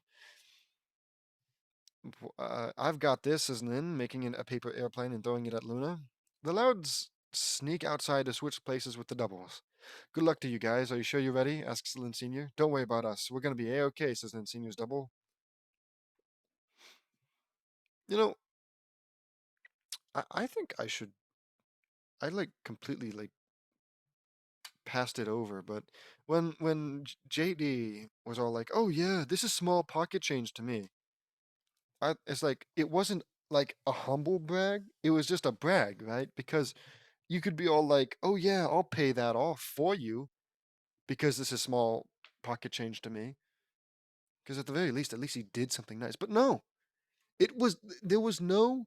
I've got this, says Lynn, making a paper airplane and throwing it at Luna. The Louds sneak outside to switch places with the doubles. Good luck to you guys. Are you sure you're ready? Asks Lynn Sr. Don't worry about us. We're going to be A-OK, says Lynn Sr.'s double. You know, I think I like completely like passed it over, but when JD was all like, "Oh yeah, this is small pocket change to me," it's like it wasn't like a humble brag. It was just a brag, right? Because you could be all like, "Oh yeah, I'll pay that off for you because this is small pocket change to me." Because at the very least, at least he did something nice. But no, there was no,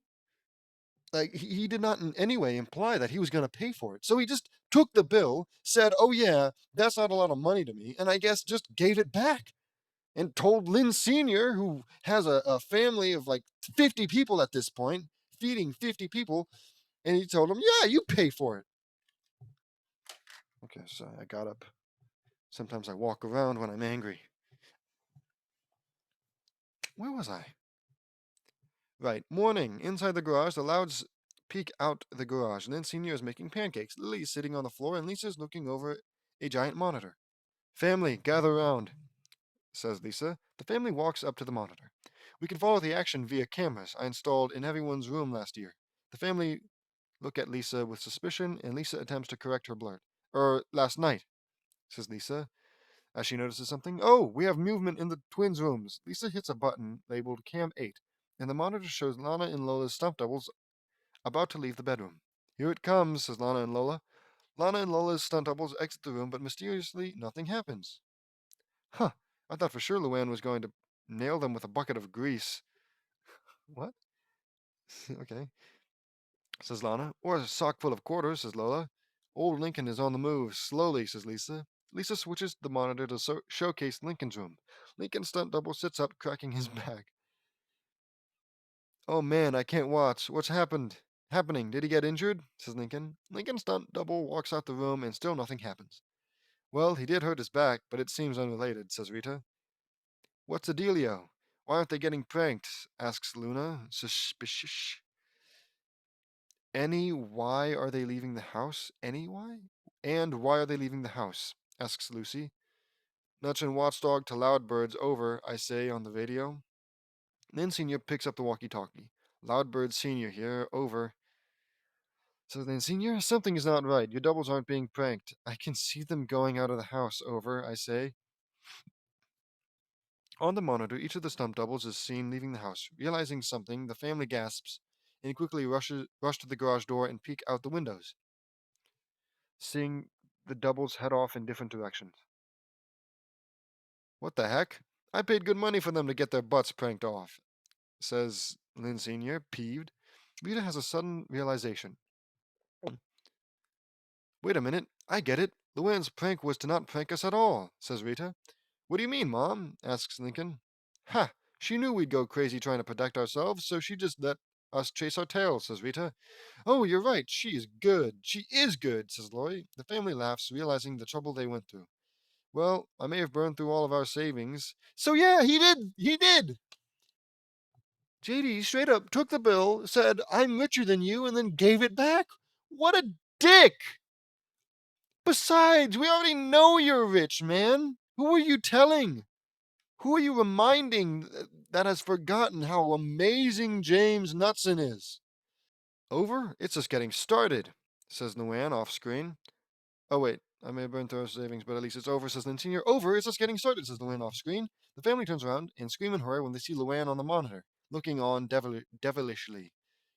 like, he did not in any way imply that he was going to pay for it. So he just took the bill, said, "Oh yeah, that's not a lot of money to me," and I guess just gave it back and told Lynn Sr., who has a family of like 50 people at this point, feeding 50 people, and he told him, "Yeah, you pay for it." Okay, so I got up. Sometimes I walk around when I'm angry. Where was I? Right. Morning. Inside the garage, the Louds peek out the garage. Lynn Sr. is making pancakes. Lily is sitting on the floor, and Lisa's looking over a giant monitor. Family, gather around, says Lisa. The family walks up to the monitor. We can follow the action via cameras I installed in everyone's room last year. The family look at Lisa with suspicion, and Lisa attempts to correct her blurt. Last night, says Lisa, as she notices something. Oh, we have movement in the twins' rooms. Lisa hits a button labeled Cam 8, and the monitor shows Lana and Lola's stuffed doubles about to leave the bedroom. Here it comes, says Lana and Lola. Lana and Lola's stunt doubles exit the room, but mysteriously nothing happens. Huh, I thought for sure Luann was going to nail them with a bucket of grease. What? Okay, says Lana. Or a sock full of quarters, says Lola. Old Lincoln is on the move, slowly, says Lisa. Lisa switches the monitor to showcase Lincoln's room. Lincoln's stunt double sits up, cracking his back. Oh man, I can't watch. What's happening? Did he get injured? Says Lincoln. Lincoln's stunt double walks out the room and still nothing happens. Well, he did hurt his back, but it seems unrelated, says Rita. What's the dealio? Why aren't they getting pranked? Asks Luna, suspicious. Why are they leaving the house? Why? And why are they leaving the house? Asks Lucy. Nutch and Watchdog to Loudbirds over, I say on the radio. Then Senior picks up the walkie-talkie. Loudbird Senior here, over. So then, Senior, something is not right. Your doubles aren't being pranked. I can see them going out of the house, over, I say. On the monitor, each of the stump doubles is seen leaving the house. Realizing something, the family gasps and quickly rush to the garage door and peek out the windows, seeing the doubles head off in different directions. What the heck? I paid good money for them to get their butts pranked off, says Lynn Sr., peeved. Rita has a sudden realization. Wait a minute, I get it. Luann's prank was to not prank us at all, says Rita. What do you mean, Mom? Asks Lincoln. Ha! She knew we'd go crazy trying to protect ourselves, so she just let us chase our tails, says Rita. Oh, you're right. She is good. She is good, says Laurie. The family laughs, realizing the trouble they went through. Well, I may have burned through all of our savings. So yeah, he did. He did. JD straight up took the bill, said, I'm richer than you, and then gave it back. What a dick! Besides, we already know you're rich, man. Who are you telling? Who are you reminding that has forgotten how amazing James Knutson is? Over? It's just getting started, says Nguyen off screen. Oh, wait. I may have burned through our savings, but at least it's over, says Lin Sr. Over? It's just getting started, says Luann off screen. The family turns around and scream in horror when they see Luann on the monitor, looking on devilishly.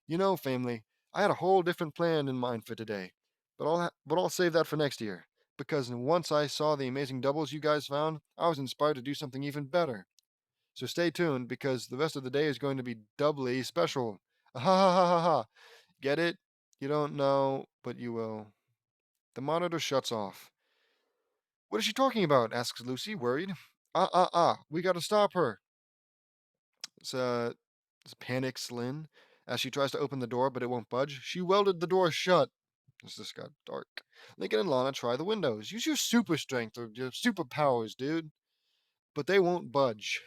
You know, family, I had a whole different plan in mind for today, but I'll save that for next year. Because once I saw the amazing doubles you guys found, I was inspired to do something even better. So stay tuned because the rest of the day is going to be doubly special. Ha ha ha ha ha. Get it? You don't know, but you will. The monitor shuts off. What is she talking about? Asks Lucy, worried. We gotta stop her. It's, uh, panics Lynn as she tries to open the door, but it won't budge. She welded the door shut. As this got dark. Lincoln and Lana try the windows. Use your super strength or your superpowers, dude. But they won't budge.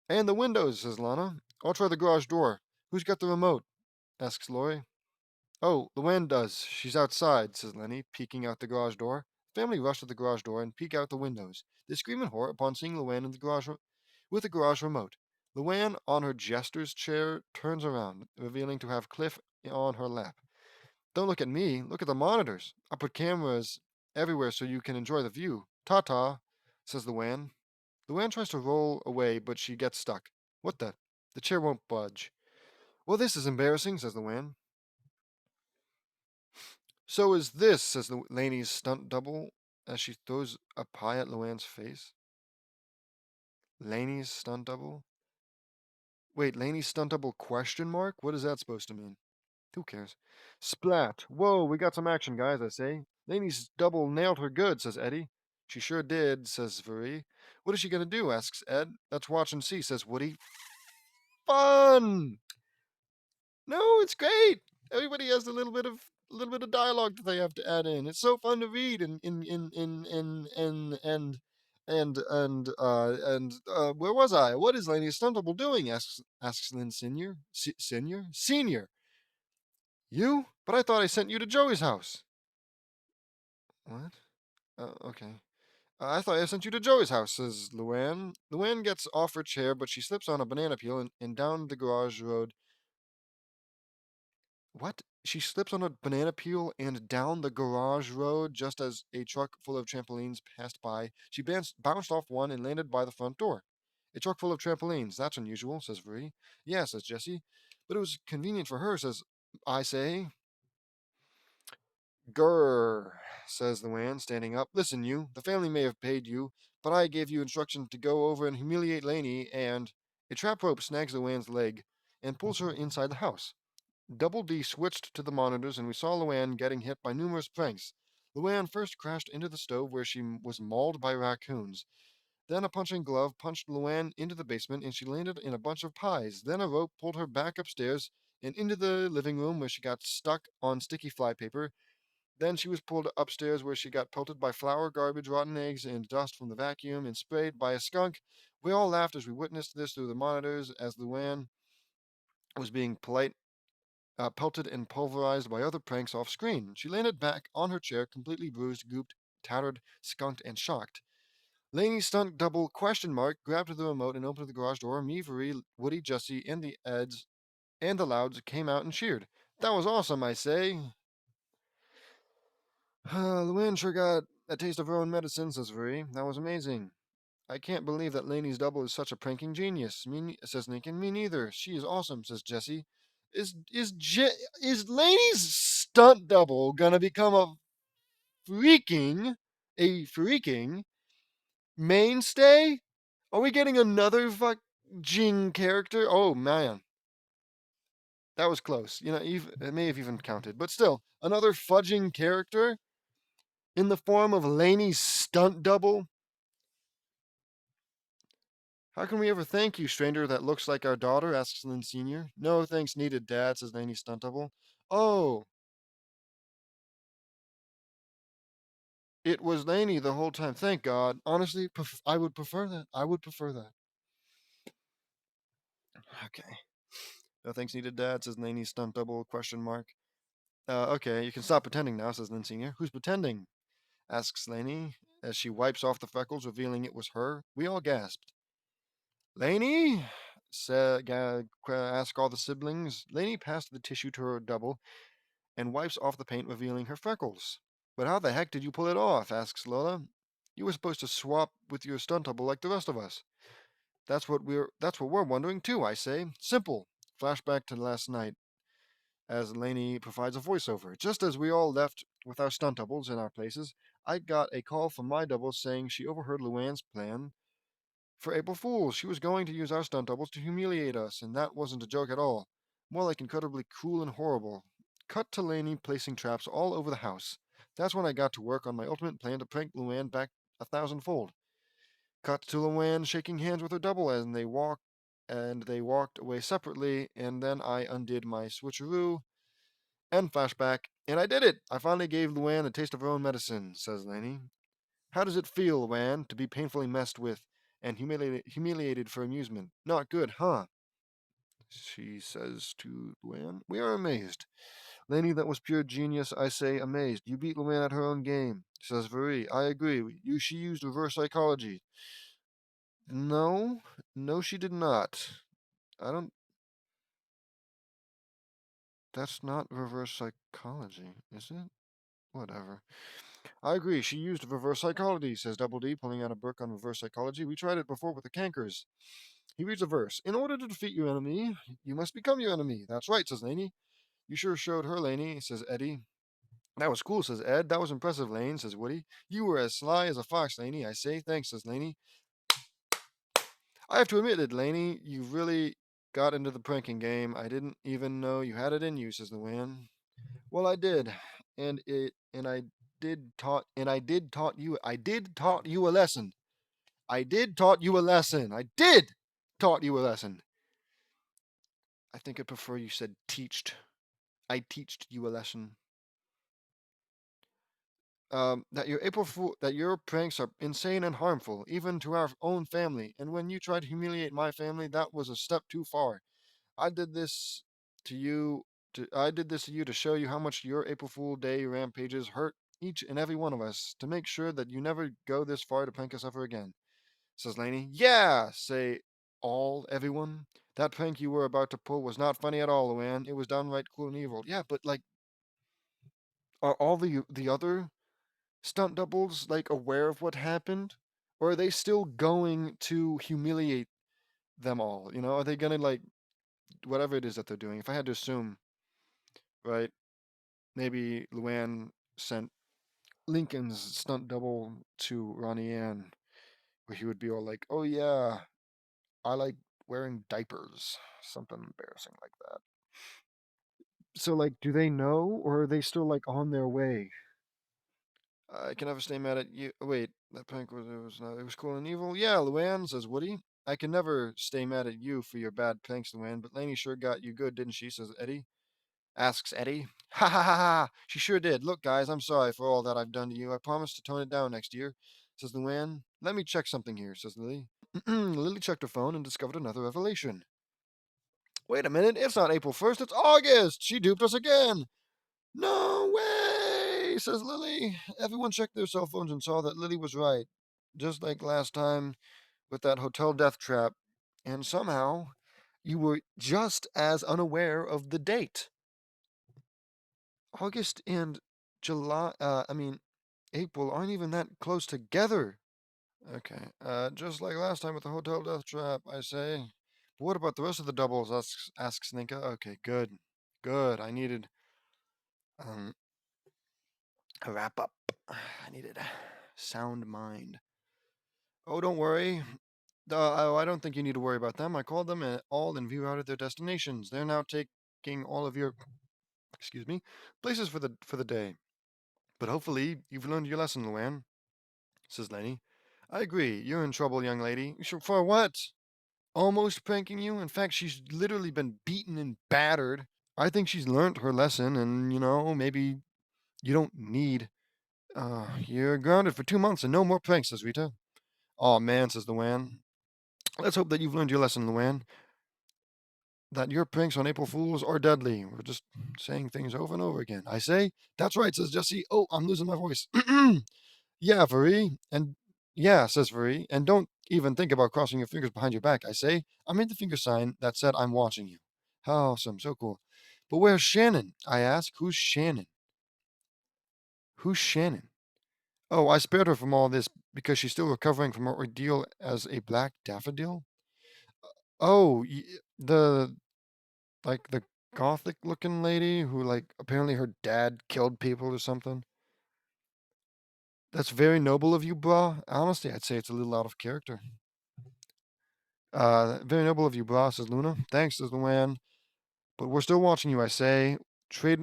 And the windows, says Lana. I'll try the garage door. Who's got the remote? Asks Lori. Oh, Luann does. She's outside, says Lenny, peeking out the garage door. The family rush to the garage door and peek out the windows. They scream in horror upon seeing Luann in the garage with the garage remote. Luann, on her jester's chair, turns around, revealing to have Cliff on her lap. Don't look at me. Look at the monitors. I put cameras everywhere so you can enjoy the view. Ta-ta, says Luann. Luann tries to roll away, but she gets stuck. What the? The chair won't budge. Well, this is embarrassing, says Luann. So is this, says Laney's stunt double as she throws a pie at Luann's face. Laney's stunt double? Wait, Laney's stunt double question mark? What is that supposed to mean? Who cares? Splat. Whoa, we got some action, guys, I say. Laney's double nailed her good, says Eddie. She sure did, says Marie. What is she gonna do? Asks Ed. Let's watch and see, says Woody. Fun! No, it's great. Everybody has a little bit of dialogue that they have to add in. It's so fun to read and where was I? What is Laney Stuntable doing? Asks Lynn Senior. You? But I thought I sent you to Joey's house. What? Okay. I thought I sent you to Joey's house, says Luann. Luann gets off her chair, but she slips on a banana peel and down the garage road. What? She slips on a banana peel and down the garage road just as a truck full of trampolines passed by. She bounced off one and landed by the front door. A truck full of trampolines. That's unusual, says Marie. Yeah, says Jessie. But it was convenient for her, says I say. Grrr, says the man, standing up. Listen, you. The family may have paid you, but I gave you instruction to go over and humiliate Laney, and a trap rope snags Luann's leg and pulls her inside the house. Double D switched to the monitors, and we saw Luann getting hit by numerous pranks. Luann first crashed into the stove where she was mauled by raccoons. Then a punching glove punched Luann into the basement, and she landed in a bunch of pies. Then a rope pulled her back upstairs and into the living room where she got stuck on sticky flypaper. Then she was pulled upstairs where she got pelted by flour, garbage, rotten eggs, and dust from the vacuum and sprayed by a skunk. We all laughed as we witnessed this through the monitors as Luann was being pelted and pulverized by other pranks off screen. She landed back on her chair, completely bruised, gooped, tattered, skunked, and shocked. Laney's stunt double question mark grabbed the remote and opened the garage door. Me, Marie, Woody, Jussie, and the Eds and the Louds came out and cheered. That was awesome, I say. Luann sure got a taste of her own medicine, says Marie. That was amazing. I can't believe that Laney's double is such a pranking genius. Says Lincoln. Me neither. She is awesome, says Jessie. Is Laney's stunt double gonna become freaking mainstay? Are we getting another fudging character? Oh, man. That was close. It may have even counted. But still, another fudging character in the form of Laney's stunt double? How can we ever thank you, stranger that looks like our daughter? Asks Lynn Sr. No thanks needed, Dad, says Laney's stunt double. Oh, it was Laney the whole time. Thank God. Honestly, I would prefer that. I would prefer that. Okay. No thanks needed, Dad, says Laney's stunt double, question mark. Okay, you can stop pretending now, says Lynn Sr. Who's pretending? Asks Laney, as she wipes off the freckles, revealing it was her. We all gasped. Laney? Ask all the siblings. Laney passed the tissue to her double and wipes off the paint, revealing her freckles. But how the heck did you pull it off? Asks Lola. You were supposed to swap with your stunt double like the rest of us. That's what we're wondering too, I say. Simple. Flashback to last night, as Laney provides a voiceover. Just as we all left with our stunt doubles in our places, I got a call from my double saying she overheard Luann's plan for April Fools. She was going to use our stunt doubles to humiliate us, and that wasn't a joke at all. More like incredibly cruel and horrible. Cut to Laney placing traps all over the house. That's when I got to work on my ultimate plan to prank Luann back 1,000-fold. Cut to Luann shaking hands with her double as they walked away separately, and then I undid my switcheroo and flashback, and I did it! I finally gave Luann a taste of her own medicine, says Laney. How does it feel, Luann, to be painfully messed with and humiliated for amusement? Not good, huh? She says to Luann. We are amazed. Laney, that was pure genius, I say, amazed. You beat Luann at her own game, says Marie. I agree. She used reverse psychology. No, no, she did not. I don't. That's not reverse psychology, is it? Whatever. I agree. She used reverse psychology, says Double D, pulling out a book on reverse psychology. We tried it before with the cankers. He reads a verse. In order to defeat your enemy, you must become your enemy. That's right, says Laney. You sure showed her, Laney, says Eddie. That was cool, says Ed. That was impressive, Lane, says Woody. You were as sly as a fox, Laney, I say. Thanks, says Laney. I have to admit it, Laney. You really got into the pranking game. I didn't even know you had it in you, says Luann. Well, I did, and I did taught you a lesson. I did taught you a lesson. I did taught you a lesson. I think I'd prefer you said teached. I teached you a lesson. That your pranks are insane and harmful, even to our own family. And when you tried to humiliate my family, that was a step too far. I did this to you. I did this to you to show you how much your April Fool Day rampages hurt each and every one of us. To make sure that you never go this far to prank us ever again. Says Laney. Yeah, say everyone. That prank you were about to pull was not funny at all, Luann. It was downright cruel and evil. Yeah, but are all the other stunt doubles aware of what happened, or are they still going to humiliate them all? Are they gonna whatever it is that they're doing? If I had to assume, right? Maybe Luann sent Lincoln's stunt double to Ronnie Ann, where he would be all like, "Oh yeah, I like wearing diapers," something embarrassing like that. So do they know, or are they still on their way? I can never stay mad at you. Wait, that prank it was cool and evil. Yeah, Luann, says Woody. I can never stay mad at you for your bad pranks, Luann, but Laney sure got you good, didn't she? Says Eddie. Asks Eddie. Ha ha ha ha! She sure did. Look, guys, I'm sorry for all that I've done to you. I promise to tone it down next year, says Luann. Let me check something here, says Lily. Lily checked her phone and discovered another revelation. Wait a minute, it's not April 1st, it's August! She duped us again! No way, says Lily. Everyone checked their cell phones and saw that Lily was right, just like last time with that hotel death trap. And somehow, you were just as unaware of the date. August and April aren't even that close together. Okay, just like last time with the hotel death trap, I say. But what about the rest of the doubles? Asks Ninka. Okay, good. Good. I needed um, a wrap up. I needed sound mind. Oh, don't worry. Oh, I don't think you need to worry about them. I called them all and rerouted their destinations. They're now taking all of your, excuse me, places for the day. But hopefully you've learned your lesson, Luann, says Lenny. I agree. You're in trouble, young lady. Sure, for what? Almost pranking you? In fact, she's literally been beaten and battered. I think she's learned her lesson, and maybe you don't need. You're grounded for 2 months and no more pranks, says Rita. Aw, man, says Luann. Let's hope that you've learned your lesson, Luann. That your pranks on April Fools are deadly. We're just saying things over and over again. I say, that's right, says Jesse. Oh, I'm losing my voice. Yeah, Marie. And yeah, says Marie. And don't even think about crossing your fingers behind your back. I say, I made the finger sign that said I'm watching you. How awesome. So cool. But where's Shannon? I ask. Who's Shannon? Who's Shannon? Oh, I spared her from all this because she's still recovering from her ordeal as a black daffodil. Oh, the the gothic looking lady who apparently her dad killed people or something. That's very noble of you, brah. Honestly, I'd say it's a little out of character. Very noble of you, brah, says Luna. Thanks, says Luann. But we're still watching you, I say.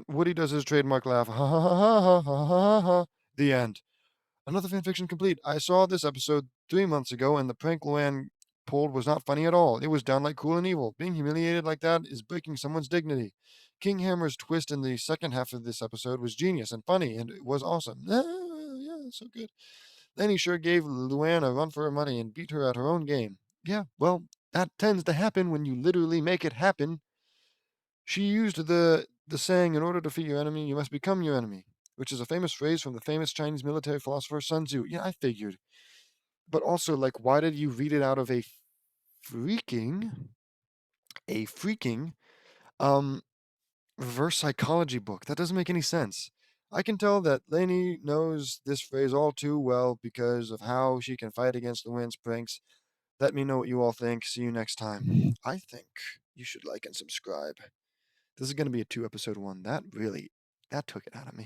Woody does his trademark laugh. Ha ha ha ha ha ha ha ha. The end. Another fanfiction complete. I saw this episode 3 months ago, and the prank Luann pulled was not funny at all. It was downright cruel and evil. Being humiliated like that is breaking someone's dignity. King Hammer's twist in the second half of this episode was genius and funny, and it was awesome. Yeah, so good. Then he sure gave Luann a run for her money and beat her at her own game. Yeah, well, that tends to happen when you literally make it happen. She used the saying, in order to defeat your enemy, you must become your enemy, which is a famous phrase from the famous Chinese military philosopher Sun Tzu. Yeah, I figured. But also, why did you read it out of freaking, a freaking, um, reverse psychology book? That doesn't make any sense. I can tell that Lainey knows this phrase all too well because of how she can fight against the wind's pranks. Let me know what you all think. See you next time. I think you should like and subscribe. This is going to be a 2 episode one. That took it out of me.